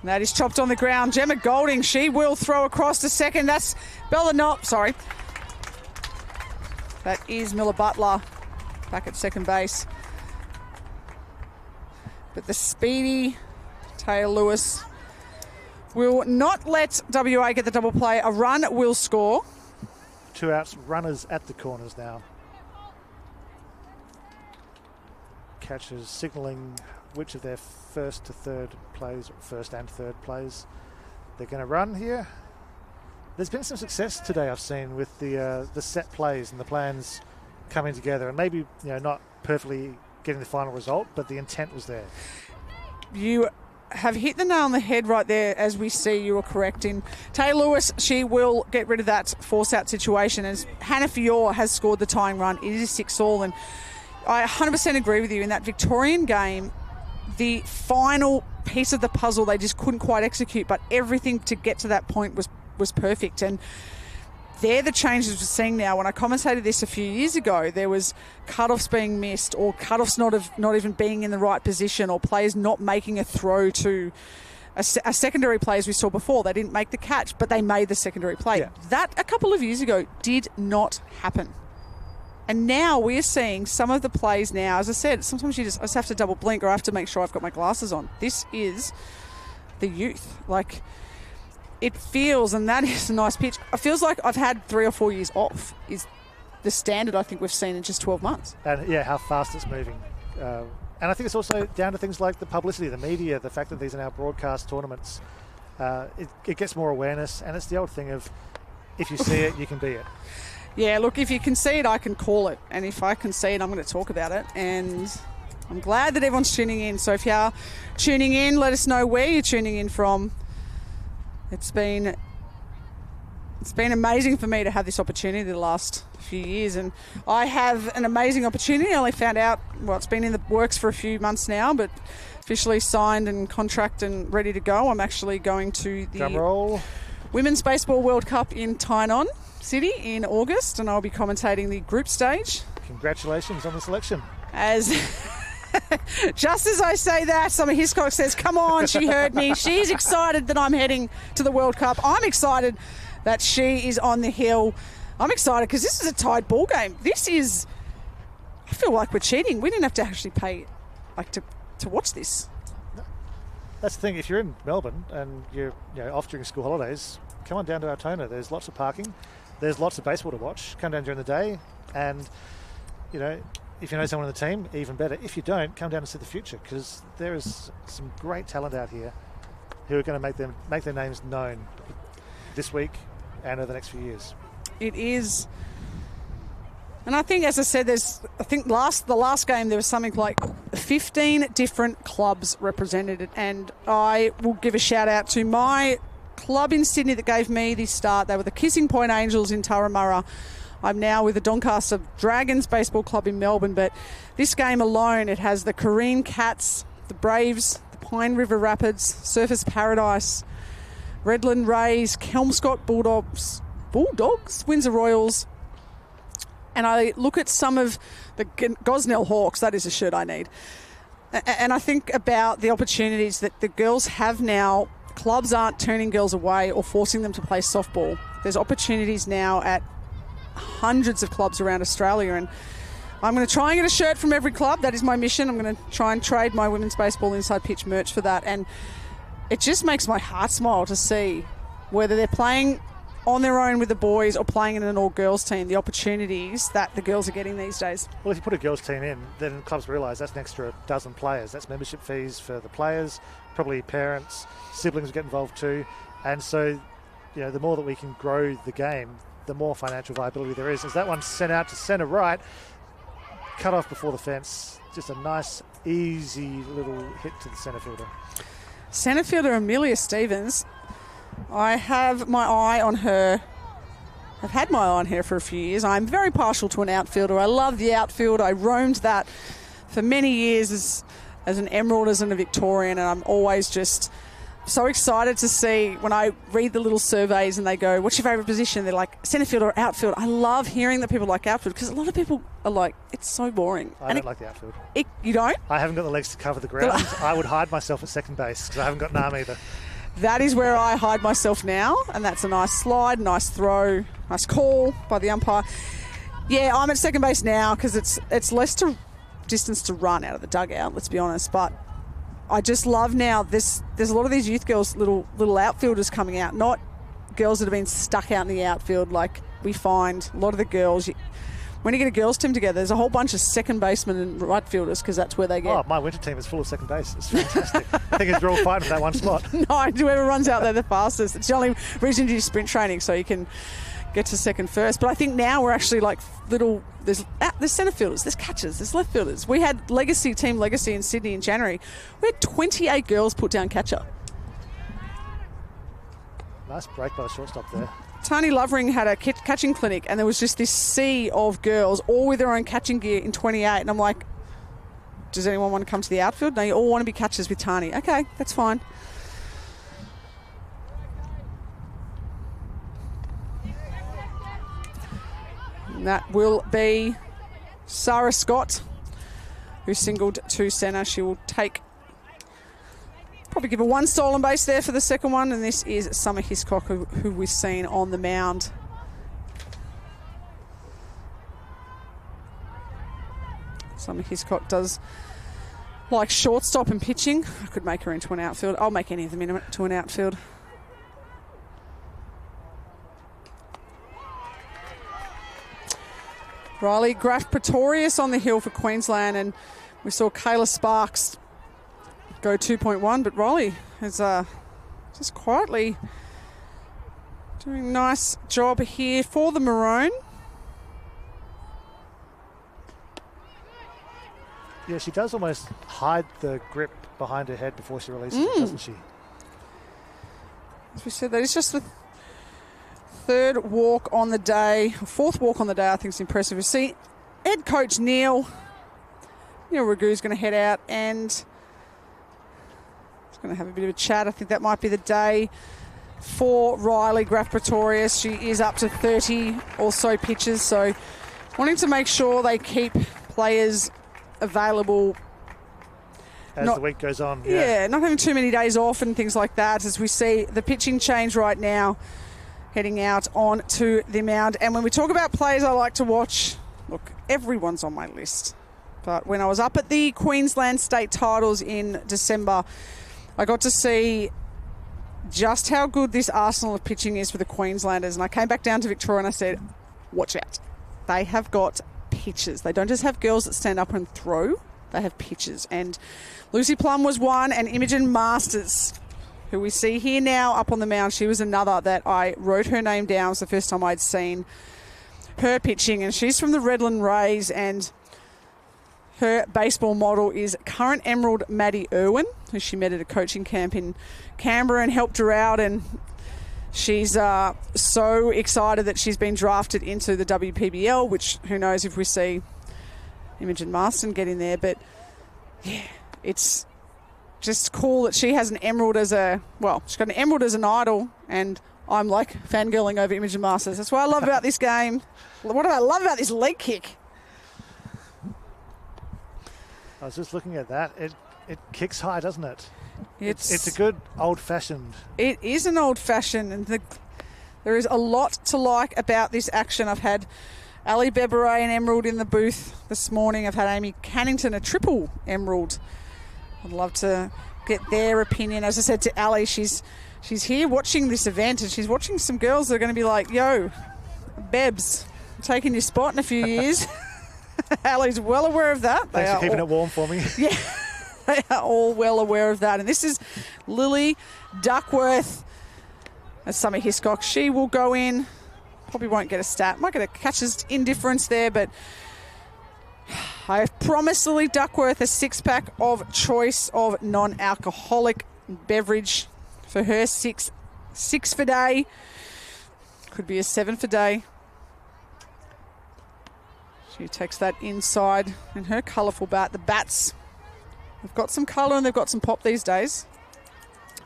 And that is chopped on the ground. Gemma Golding, she will throw across to second. That's sorry. That is Miller Butler back at second base. But the speedy Taylor Lewis will not let WA get the double play. A run will score. 2 outs, runners at the corners now. Catchers signalling which of their first to third plays, or first and third plays, they're going to run here. There's been some success today I've seen with the set plays and the plans coming together, and maybe not perfectly getting the final result, but the intent was there. You have hit the nail on the head right there. As we see, you were correct in Taylor Lewis. She will get rid of that force-out situation, as Hannah Fior has scored the tying run. It is 6-all, and I 100% agree with you. In that Victorian game, the final piece of the puzzle they just couldn't quite execute, but everything to get to that point was perfect. And they're the changes we're seeing now. When I commentated this a few years ago, there was cutoffs being missed, or cutoffs not even being in the right position, or players not making a throw to a secondary play, as we saw before. They didn't make the catch, but they made the secondary play. Yeah. That a couple of years ago did not happen. And now we're seeing some of the plays now. As I said, sometimes I just have to double blink, or I have to make sure I've got my glasses on. This is the youth. Like, it feels, and that is a nice pitch. It feels like I've had 3 or 4 years off, is the standard I think we've seen in just 12 months. And how fast it's moving. And I think it's also down to things like the publicity, the media, the fact that these are now broadcast tournaments. It gets more awareness, and it's the old thing of, if you see it, you can be it. Yeah, look, if you can see it, I can call it. And if I can see it, I'm going to talk about it. And I'm glad that everyone's tuning in. So if you are tuning in, let us know where you're tuning in from. It's been amazing for me to have this opportunity the last few years. And I have an amazing opportunity. I only found out, it's been in the works for a few months now, but officially signed and contract and ready to go. I'm actually going to the Women's Baseball World Cup in Tainan City in August, and I'll be commentating the group stage. Congratulations on the selection. Just as I say that, Summer Hiscock says, come on, she heard me. She's excited that I'm heading to the World Cup. I'm excited that she is on the hill. I'm excited because this is a tied ball game. I feel like we're cheating. We didn't have to actually pay to watch this. That's the thing. If you're in Melbourne and you're off during school holidays, come on down to Altona. There's lots of parking. There's lots of baseball to watch. Come down during the day, and if you know someone on the team, even better. If you don't, come down and see the future, because there is some great talent out here who are going to make their names known this week and over the next few years. It is. And I think, as I said, the last game there was something like 15 different clubs represented, and I will give a shout out to my club in Sydney that gave me the start. They were the Kissing Point Angels in Turramurra. I'm now with the Doncaster Dragons Baseball Club in Melbourne, but this game alone, it has the Careen Cats, the Braves, the Pine River Rapids, Surfers Paradise, Redland Rays, Kelmscott Bulldogs, Windsor Royals, and I look at some of the Gosnell Hawks. That is a shirt I need. And I think about the opportunities that the girls have now. Clubs aren't turning girls away or forcing them to play softball. There's opportunities now at hundreds of clubs around Australia, and I'm going to try and get a shirt from every club. That is my mission. I'm going to try and trade my women's baseball inside pitch merch for that, and it just makes my heart smile to see whether they're playing on their own with the boys or playing in an all-girls team, the opportunities that the girls are getting these days. Well, if you put a girls team in, then clubs realise that's an extra dozen players. That's membership fees for the players, probably parents, siblings get involved too, and so the more that we can grow the game, the more financial viability there is. As that one sent out to centre right, cut off before the fence, just a nice, easy little hit to the centre fielder. Centre fielder Amelia Stevens, I have my eye on her. I've had my eye on her for a few years. I'm very partial to an outfielder. I love the outfield. I roamed that for many years as an Emerald, as a Victorian, and I'm always just so excited to see when I read the little surveys and they go, what's your favourite position? They're like, centre field or outfield. I love hearing that people like outfield, because a lot of people are like, it's so boring. I don't like the outfield. You don't? I haven't got the legs to cover the ground. I would hide myself at second base because I haven't got an arm either. That is where I hide myself now, and that's a nice slide, nice throw, nice call by the umpire. Yeah, I'm at second base now because it's less distance to run out of the dugout, let's be honest, but I just love now there's a lot of these youth girls, little outfielders coming out, not girls that have been stuck out in the outfield like we find a lot of the girls. When you get a girls team together, there's a whole bunch of second basemen and right fielders because that's where they get. Oh, my winter team is full of second base. It's fantastic. I think it's all fighting for that one spot. No, whoever runs out there the fastest. It's the only reason you do sprint training, so you can get to second first. But I think now we're actually like there's centre fielders, there's catchers, there's left fielders. We had Team Legacy in Sydney in January. We had 28 girls put down catcher. Nice break by the shortstop there. Tani Lovering had a catching clinic, and there was just this sea of girls, all with their own catching gear in 28. And I'm like, does anyone want to come to the outfield? No, you all want to be catchers with Tani. Okay, that's fine. And that will be Sarah Scott, who singled to centre. She will probably give a one stolen base there for the second one, and this is Summer Hiscock, who we've seen on the mound. Summer Hiscock does like shortstop and pitching. I could make her into an outfield. I'll make any of them into an outfield. Riley Graf Pretorius on the hill for Queensland, and we saw Kayla Sparks go 2.1, but Riley is just quietly doing a nice job here for the Maroon. Yeah, she does almost hide the grip behind her head before she releases it, doesn't she? As we said, that is just the fourth walk on the day, I think is impressive. We see head coach Neil Ragu's going to head out and going to have a bit of a chat. I think that might be the day for Riley Graf Pretorius. She is up to 30 or so pitches, so wanting to make sure they keep players available as the week goes on. Yeah, not having too many days off and things like that, as we see the pitching change right now heading out onto the mound. And when we talk about players I like to watch, look, everyone's on my list. But when I was up at the Queensland State Titles in December, I got to see just how good this arsenal of pitching is for the Queenslanders. And I came back down to Victoria and I said, watch out. They have got pitchers. They don't just have girls that stand up and throw. They have pitchers. And Lucy Plum was one, and Imogen Masters, who we see here now up on the mound, she was another that I wrote her name down. It was the first time I'd seen her pitching, and she's from the Redland Rays, and her baseball model is current Emerald Maddie Irwin, who she met at a coaching camp in Canberra and helped her out, and she's so excited that she's been drafted into the WPBL, which who knows if we see Imogen Marston get in there. But, yeah, it's just cool that she has an emerald as she's got an emerald as an idol, and I'm like fangirling over Imogen Masters. That's what I love about this game. What do I love about this leg kick? I was just looking at that. It kicks high, doesn't it? It's a good old-fashioned. It is an old-fashioned, and there is a lot to like about this action. I've had Ali Beberay and Emerald in the booth this morning. I've had Amy Cannington, a triple Emerald. I'd love to get their opinion. As I said to Ali, she's here watching this event, and she's watching some girls that are going to be like, yo, Bebs, I'm taking your spot in a few years. Ali's well aware of that. Thanks for keeping it warm for me. Yeah, they are all well aware of that. And this is Lily Duckworth as Summer Hiscock. She will go in. Probably won't get a stat. Might get a catcher's indifference there, but I promised Lily Duckworth a 6-pack of choice of non-alcoholic beverage for her 6 for day. Could be a 7 for day. She takes that inside in her colourful bat. The bats have got some colour and they've got some pop these days.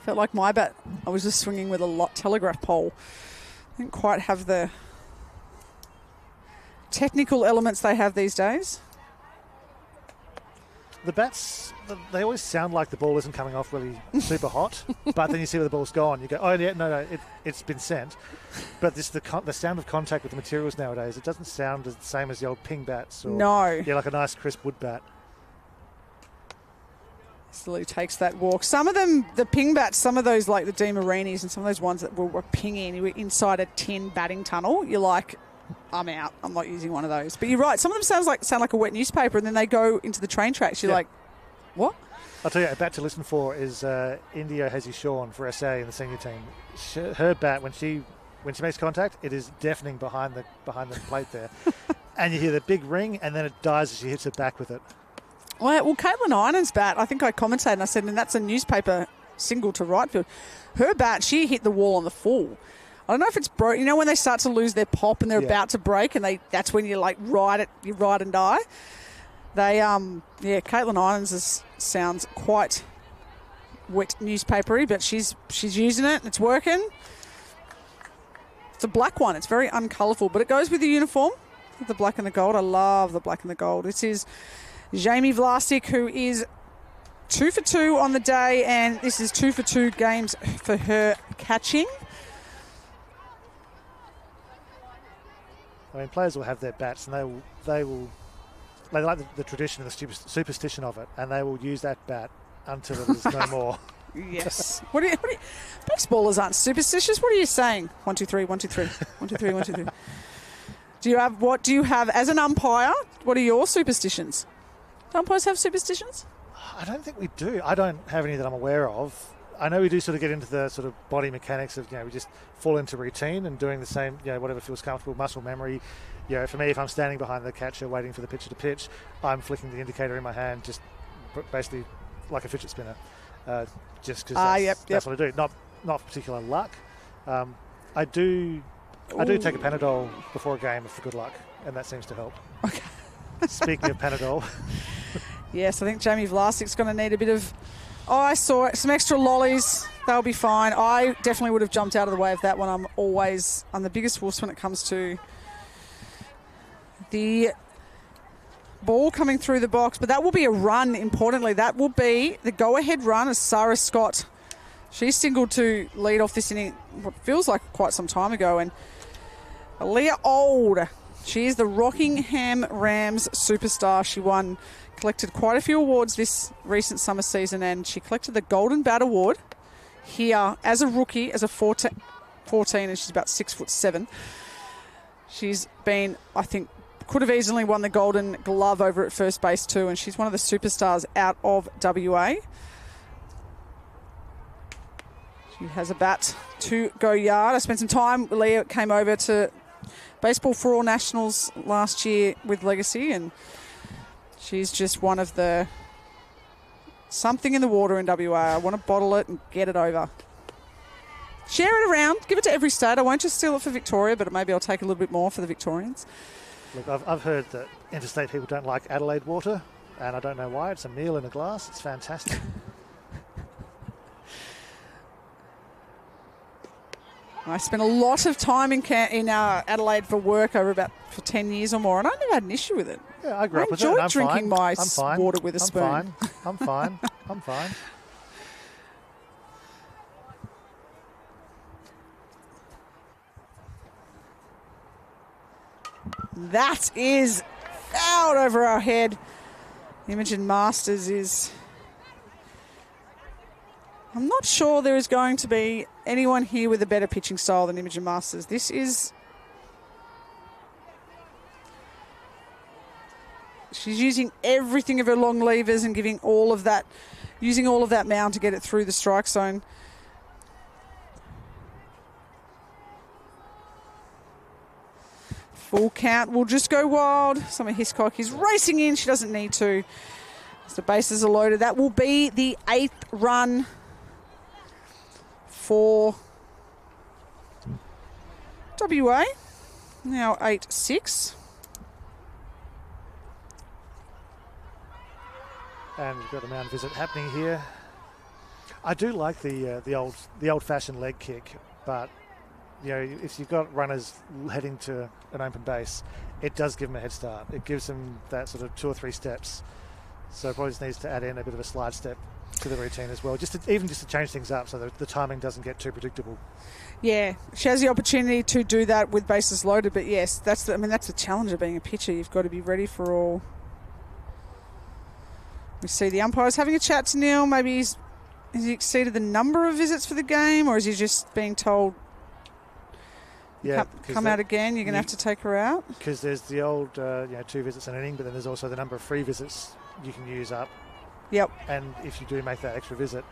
Felt like my bat, I was just swinging with a telegraph pole. Didn't quite have the technical elements they have these days. The bats, they always sound like the ball isn't coming off really super hot, but then you see where the ball's gone. You go, oh, yeah, no, it's been sent. But the sound of contact with the materials nowadays, it doesn't sound the same as the old ping bats. Or, no. Yeah, like a nice crisp wood bat. Slowly takes that walk. Some of them, the ping bats, some of those like the Di Marinis and some of those ones that were pinging, you were inside a tin batting tunnel, you're like, I'm out. I'm not using one of those. But you're right. Some of them sound like a wet newspaper, and then they go into the train tracks. You're like, what? I'll tell you, a bat to listen for is India Hezi Shawn for SA in the senior team. Her bat, when she makes contact, it is deafening behind the plate there, and you hear the big ring, and then it dies as she hits it back with it. Well, Caitlin Inan's bat, I think I commentated and I said, and that's a newspaper single to right field. Her bat, she hit the wall on the full. I don't know if it's broke. You know when they start to lose their pop and they're about to break, and that's when you like ride and die. They Caitlin Inan's sounds quite wet newspapery, but she's using it and it's working. It's a black one. It's very uncolourful, but it goes with the uniform, the black and the gold. I love the black and the gold. This is Jamie Vlasic, who is 2 for 2 on the day, and this is 2 for 2 games for her catching. I mean, players will have their bats, and they like the tradition and the superstition of it, and they will use that bat until it is no more. Yes. What do you, baseballers aren't superstitious. What are you saying? 1, 2, 3, 1, 2, 3, 1, 2, 3, 1, 2, 3. What do you have as an umpire? What are your superstitions? Do umpires have superstitions? I don't think we do. I don't have any that I'm aware of. I know we do sort of get into the sort of body mechanics of, we just fall into routine and doing the same, whatever feels comfortable, muscle memory. For me, if I'm standing behind the catcher waiting for the pitcher to pitch, I'm flicking the indicator in my hand, just basically like a fidget spinner, just because that's what I do. Not particular luck. I do take a Panadol before a game for good luck, and that seems to help. Okay. Speaking of Panadol. Yes, I think Jamie Vlasic's going to need a bit of... Oh, I saw it. Some extra lollies. They'll be fine. I definitely would have jumped out of the way of that one. I'm the biggest wuss when it comes to the ball coming through the box. But that will be a run, importantly. That will be the go-ahead run as Sarah Scott. She singled to lead off this inning, what feels like quite some time ago. And Aaliyah Old, she is the Rockingham Rams superstar. She collected quite a few awards this recent summer season, and she collected the Golden Bat Award here as a rookie, as a 14, and she's about 6'7". She's been, I think, could have easily won the Golden Glove over at first base too, and she's one of the superstars out of WA. She has a bat to go yard. I spent some time, Leah came over to Baseball for All Nationals last year with Legacy, and she's just one of the something in the water in WA. I want to bottle it and get it over. Share it around. Give it to every state. I won't just steal it for Victoria, but maybe I'll take a little bit more for the Victorians. Look, I've heard that interstate people don't like Adelaide water, and I don't know why. It's a meal in a glass. It's fantastic. I spent a lot of time in Adelaide for work for 10 years or more, and I never had an issue with it. Yeah, I grew up with it. I enjoyed drinking my water with a spoon. I'm fine. I'm fine. That is out over our head. Imogen Masters is... I'm not sure there is going to be anyone here with a better pitching style than Imogen Masters. This is... She's using everything of her long levers and using all of that mound to get it through the strike zone. Full count will just go wild. Summer Hiscock is racing in. She doesn't need to. As the bases are loaded, that will be the 8th run for WA. Now 8-6. And we've got a mound visit happening here. I do like the old-fashioned leg kick, but you know, if you've got runners heading to an open base, it does give them a head start. It gives them that sort of 2 or 3 steps. So probably just needs to add in a bit of a slide step to the routine as well, just to change things up so that the timing doesn't get too predictable. Yeah, she has the opportunity to do that with bases loaded, but yes, that's the challenge of being a pitcher. You've got to be ready for all. We see the umpires having a chat to Neil. Maybe has he exceeded the number of visits for the game, or is he just being told, come out again, you're going to have to take her out? Because there's the old 2 visits an inning, but then there's also the number of free visits you can use up. Yep. And if you do make that extra visit,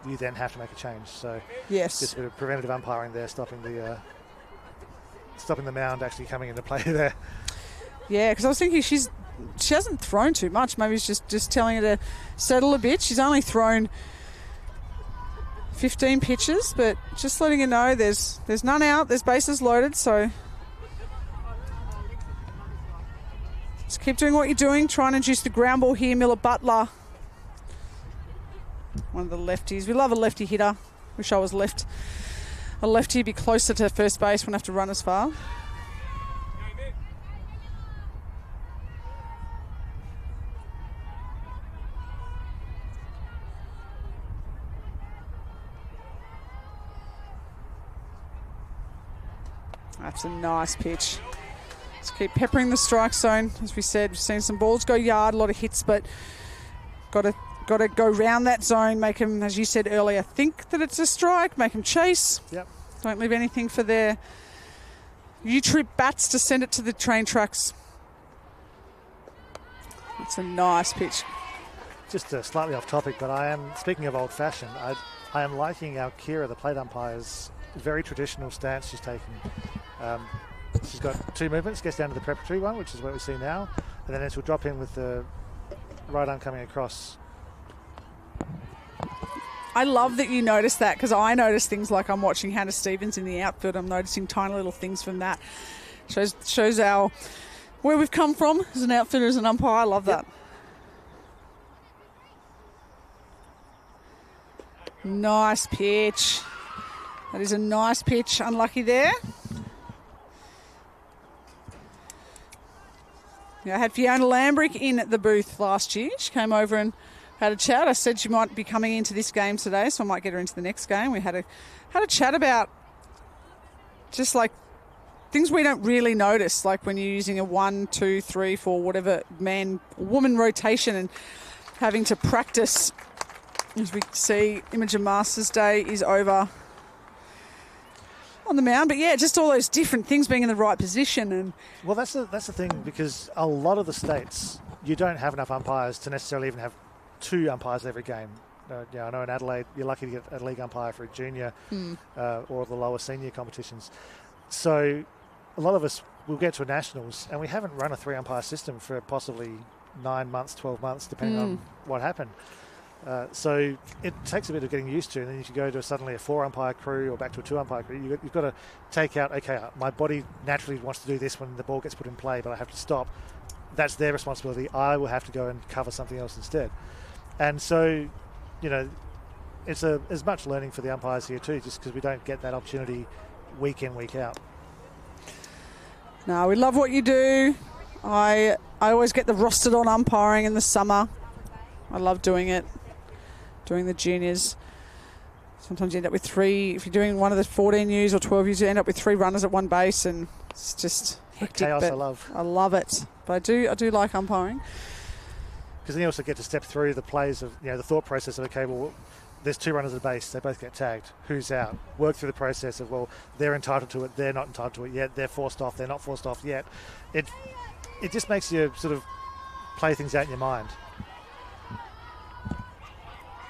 you then have to make a change. So yes, just a bit of preventative umpiring there, stopping the mound actually coming into play there. Yeah, because I was thinking she hasn't thrown too much. Maybe he's just telling her to settle a bit. She's only thrown 15 pitches, but just letting her know there's none out, there's bases loaded, so just keep doing what you're doing. Try and induce the ground ball here. Miller Butler, one of the lefties. We love a lefty hitter. Wish I was a lefty, be closer to first base, wouldn't have to run as far. That's a nice pitch. Let's keep peppering the strike zone. As we said, we've seen some balls go yard, a lot of hits, but got to go round that zone, make them, as you said earlier, think that it's a strike, make them chase. Yep. Don't leave anything for their U-trip bats to send it to the train tracks. It's a nice pitch. Just slightly off topic, but speaking of old-fashioned, I am liking our Kira, the plate umpire's very traditional stance she's taking. She's got 2 movements, gets down to the preparatory one, which is what we see now, and then she'll drop in with the right arm coming across. I love that you notice that, because I notice things like I'm watching Hannah Stevens in the outfield. I'm noticing tiny little things from that. Shows where we've come from as an outfielder, as an umpire. I love that. Nice pitch. That is a nice pitch. Unlucky there. Yeah, I had Fiona Lambrick in the booth last year. She came over and had a chat. I said she might be coming into this game today, so I might get her into the next game. We had a chat about just like things we don't really notice, like when you're using a 1, 2, 3, 4, whatever man or woman rotation and having to practice As we see, Imogen Masters Day is over on the mound. But, yeah, just all those different things being in the right position. And well, that's the thing, because a lot of the states, you don't have enough umpires to necessarily even have 2 umpires every game. I know in Adelaide, you're lucky to get a league umpire for a junior or the lower senior competitions. So a lot of us will get to a nationals, and we haven't run a 3-umpire system for possibly 9 months, 12 months, depending on what happened. So it takes a bit of getting used to, and then if you go to suddenly a 4-umpire crew or back to a 2-umpire crew, you've got to take out, okay, my body naturally wants to do this when the ball gets put in play, but I have to stop. That's their responsibility. I will have to go and cover something else instead. And so, it's as much learning for the umpires here too, just because we don't get that opportunity week in, week out. No, we love what you do. I always get the rostered on umpiring in the summer. I love doing it, doing the juniors. Sometimes you end up with 3. If you're doing one of the 14 U's or 12 U's, you end up with 3 runners at one base, and it's just hectic. Chaos I love. I love it. But I do like umpiring. Because then you also get to step through the plays of, the thought process of, okay, well, there's 2 runners at the base, they both get tagged. Who's out? Work through the process of, well, they're entitled to it, they're not entitled to it yet, they're forced off, they're not forced off yet. It just makes you sort of play things out in your mind.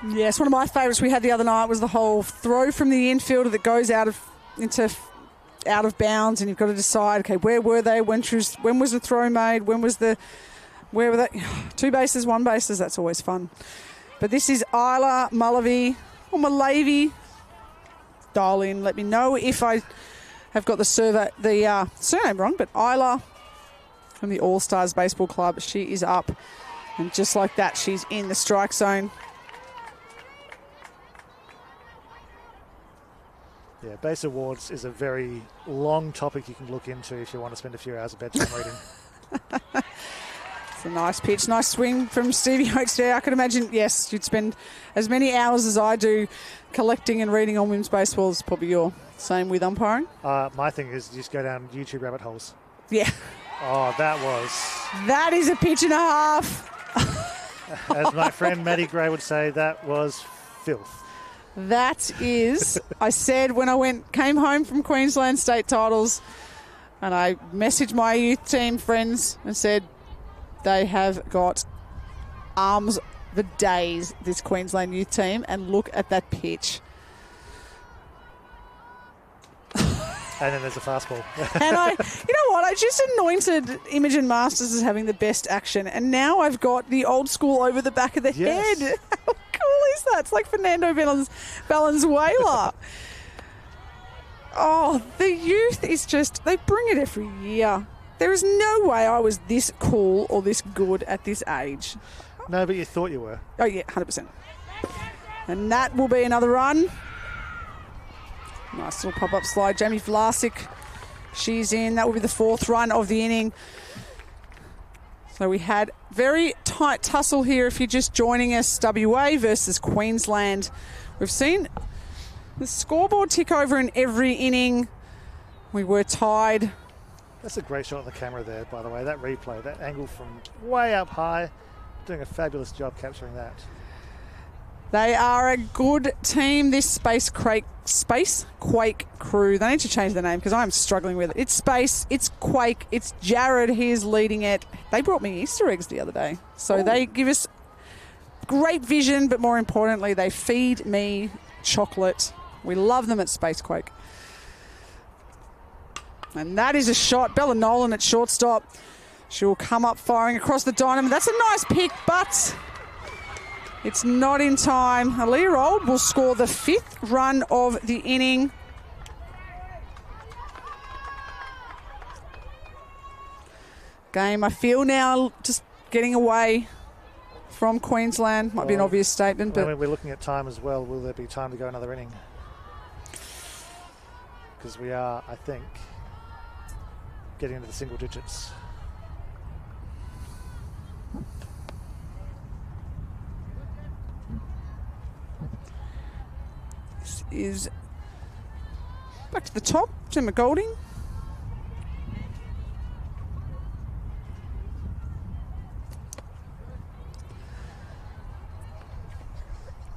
Yes, one of my favourites we had the other night was the whole throw from the infielder that goes out of bounds, and you've got to decide, okay, where were they? When was the throw made? Where were they? 2 bases, 1 bases, that's always fun. But this is Isla Mullavey or Malavey. Dial in, let me know if I have got the surname wrong, but Isla from the All Stars Baseball Club, she is up. And just like that, she's in the strike zone. Yeah, base awards is a very long topic you can look into if you want to spend a few hours of bedtime reading. It's a nice pitch, nice swing from Stevie Oates there. I could imagine, yes, you'd spend as many hours as I do collecting and reading on women's baseball. It's probably your same with umpiring. My thing is just go down YouTube rabbit holes. Yeah. Oh, that is a pitch and a half. As my friend Maddie Gray would say, that was filth. That is, I said when I came home from Queensland state titles, and I messaged my youth team friends and said they have got arms for days, this Queensland youth team, and look at that pitch. And then there's a fastball. And you know what? I just anointed Imogen Masters as having the best action, and now I've got the old school over the back of the head. How cool is that? It's like Fernando Valenzuela. Oh, the youth is just, they bring it every year. There is no way I was this cool or this good at this age. No, but you thought you were. Oh, yeah, 100%. And that will be another run. Nice little pop-up slide. Jamie Vlasic, she's in. That will be the 4th run of the inning. So we had very tight tussle here if you're just joining us. WA versus Queensland. We've seen the scoreboard tick over in every inning. We were tied. That's a great shot on the camera there, by the way. That replay, that angle from way up high. Doing a fabulous job capturing that. They are a good team, this Space Quake crew. They need to change the name because I'm struggling with it. It's Space, it's Quake, it's Jared. He is leading it. They brought me Easter eggs the other day. So They give us great vision, but more importantly, they feed me chocolate. We love them at Space Quake. And that is a shot. Bella Nolan at shortstop. She'll come up firing across the dynamo. That's a nice pick, but it's not in time. Aaliyah Old will score the 5th run of the inning. Game, I feel now, just getting away from Queensland. Might be an obvious statement, but we're looking at time as well. Will there be time to go another inning? Because we are, I think, getting into the single digits. This is back to the top, Gemma Golding.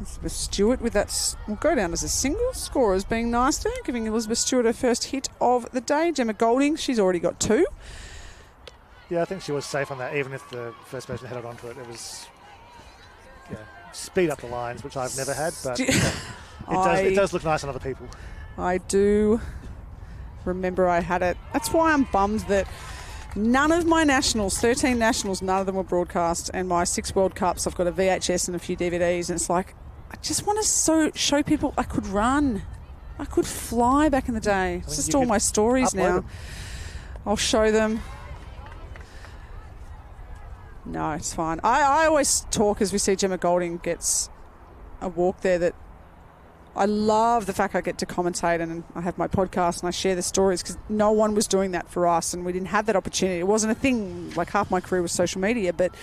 Elizabeth Stewart with that will go down as a single. Scorers being nice there, giving Elizabeth Stewart her first hit of the day. Gemma Golding, she's already got 2. Yeah, I think she was safe on that, even if the first person headed onto it. It was speed up the lines, which I've never had, but it does look nice on other people. I do remember I had it. That's why I'm bummed that none of my nationals, 13 nationals, none of them were broadcast, and my 6 World Cups, I've got a VHS and a few DVDs, and it's like, I just want to show people I could run. I could fly back in the day. It's just all my stories now. I'll show them. No, it's fine. I always talk as we see Gemma Golding gets a walk there that I love the fact I get to commentate and I have my podcast and I share the stories because no one was doing that for us and we didn't have that opportunity. It wasn't a thing. Like half my career was social media, but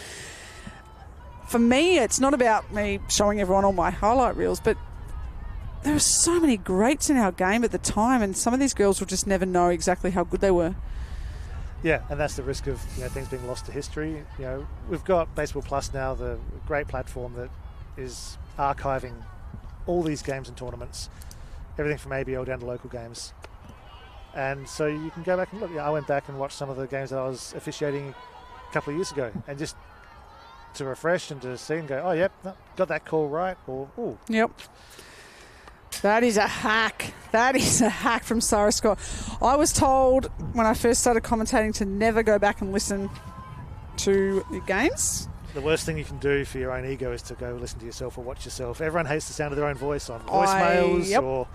for me, it's not about me showing everyone all my highlight reels, but there were so many greats in our game at the time and some of these girls will just never know exactly how good they were. Yeah, and that's the risk of things being lost to history. We've got Baseball Plus now, the great platform that is archiving all these games and tournaments, everything from ABL down to local games. And so you can go back and look. I went back and watched some of the games that I was officiating a couple of years ago, and just to refresh and to see and go, oh, yep, got that call right, or, ooh. Yep. That is a hack. That is a hack from Sarah Scott. I was told when I first started commentating to never go back and listen to the games. The worst thing you can do for your own ego is to go listen to yourself or watch yourself. Everyone hates the sound of their own voice on voicemails or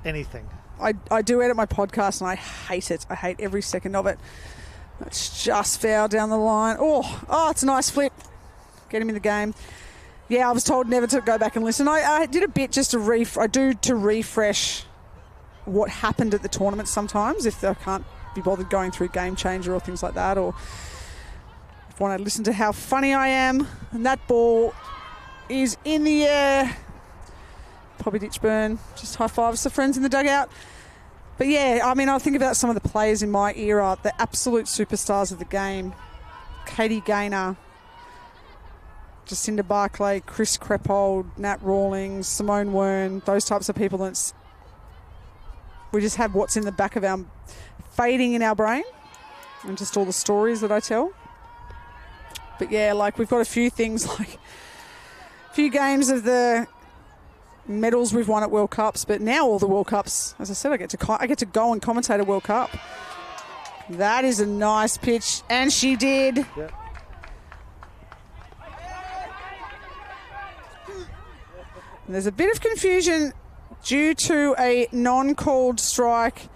anything. I do edit my podcast and I hate it. I hate every second of it. It's just foul down the line. Oh, it's a nice flip. Get him in the game. Yeah, I was told never to go back and listen. I did a bit just to refresh what happened at the tournament sometimes if I can't be bothered going through Game Changer or things like that, or if I want to listen to how funny I am. And that ball is in the air. Poppy Ditchburn just high-fives the friends in the dugout. But yeah, I mean, I think about some of the players in my era, the absolute superstars of the game. Katie Gaynor, Jacinda Barclay, Chris Crepold, Nat Rawlings, Simone Wern, those types of people. We just have what's in the back of our fading in our brain and just all the stories that I tell. But yeah, like we've got a few things, like a few games of the medals we've won at World Cups, but now all the World Cups, as I said, I get to go and commentate a World Cup. That is a nice pitch, and she did. Yep. And there's a bit of confusion due to a non-called strike.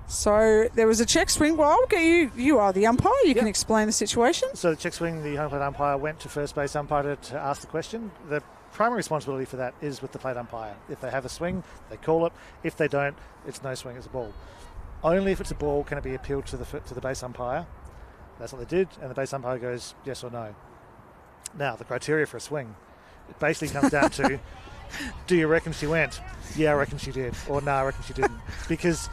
So there was a check swing. Well, I'll get you. You are the umpire. You can explain the situation. So the check swing, the home plate umpire went to first base umpire to ask the question. The primary responsibility for that is with the plate umpire. If they have a swing, they call it. If they don't, it's no swing, it's a ball. Only if it's a ball can it be appealed to the base umpire. That's what they did, and the base umpire goes yes or no. Now, the criteria for a swing, it basically comes down to, do you reckon she went? Yeah, I reckon she did. Or no, I reckon she didn't. Because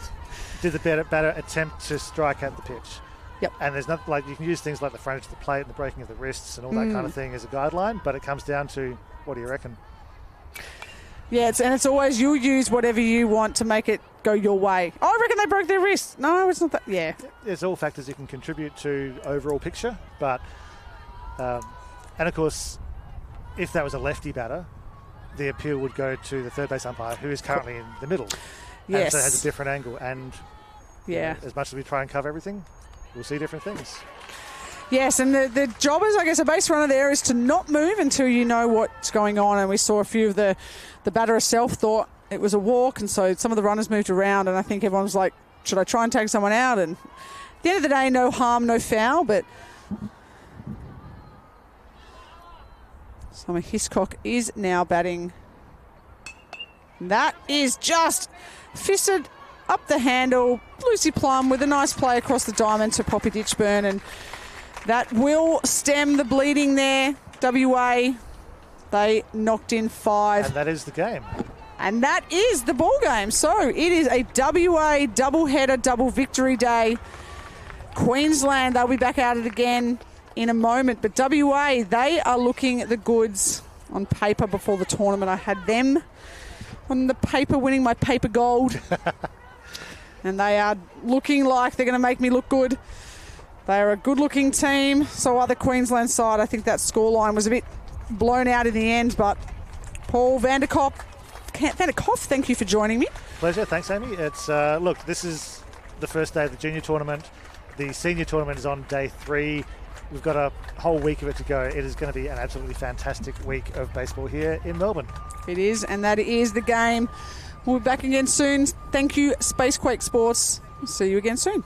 did the batter attempt to strike at the pitch? Yep. And there's not, like, you can use things like the frontage of the plate and the breaking of the wrists and all that kind of thing as a guideline, but it comes down to, what do you reckon? Yeah, it's always you'll use whatever you want to make it go your way. Oh, I reckon they broke their wrist. No, it's not that. Yeah. There's all factors you can contribute to overall picture, but, and of course, if that was a lefty batter, the appeal would go to the third base umpire, who is currently in the middle. Yes. And so it has a different angle. And yeah, as much as we try and cover everything, we'll see different things. Yes, and the job is, I guess, a base runner there is to not move until you know what's going on. And we saw a few of the batter herself thought it was a walk, and so some of the runners moved around, and I think everyone was like, should I try and tag someone out? And at the end of the day, no harm, no foul, but Summer Hiscock is now batting. That is just fisted up the handle. Lucy Plum with a nice play across the diamond to Poppy Ditchburn, and that will stem the bleeding there. WA, they knocked in 5. And that is the game. And that is the ball game. So it is a WA double-header, double victory day. Queensland, they'll be back at it again in a moment. But WA, they are looking at the goods. on paper before the tournament. I had them on the paper winning my paper gold. And they are looking like they're going to make me look good. They are a good-looking team. So are the Queensland side. I think that scoreline was a bit blown out in the end, but Paul Vanderkop, thank you for joining me. Pleasure. Thanks, Amy. It's look, this is the first day of the junior tournament. The senior tournament is on day 3. We've got a whole week of it to go. It is going to be an absolutely fantastic week of baseball here in Melbourne. It is, and that is the game. We'll be back again soon. Thank you, Spacequake Sports. See you again soon.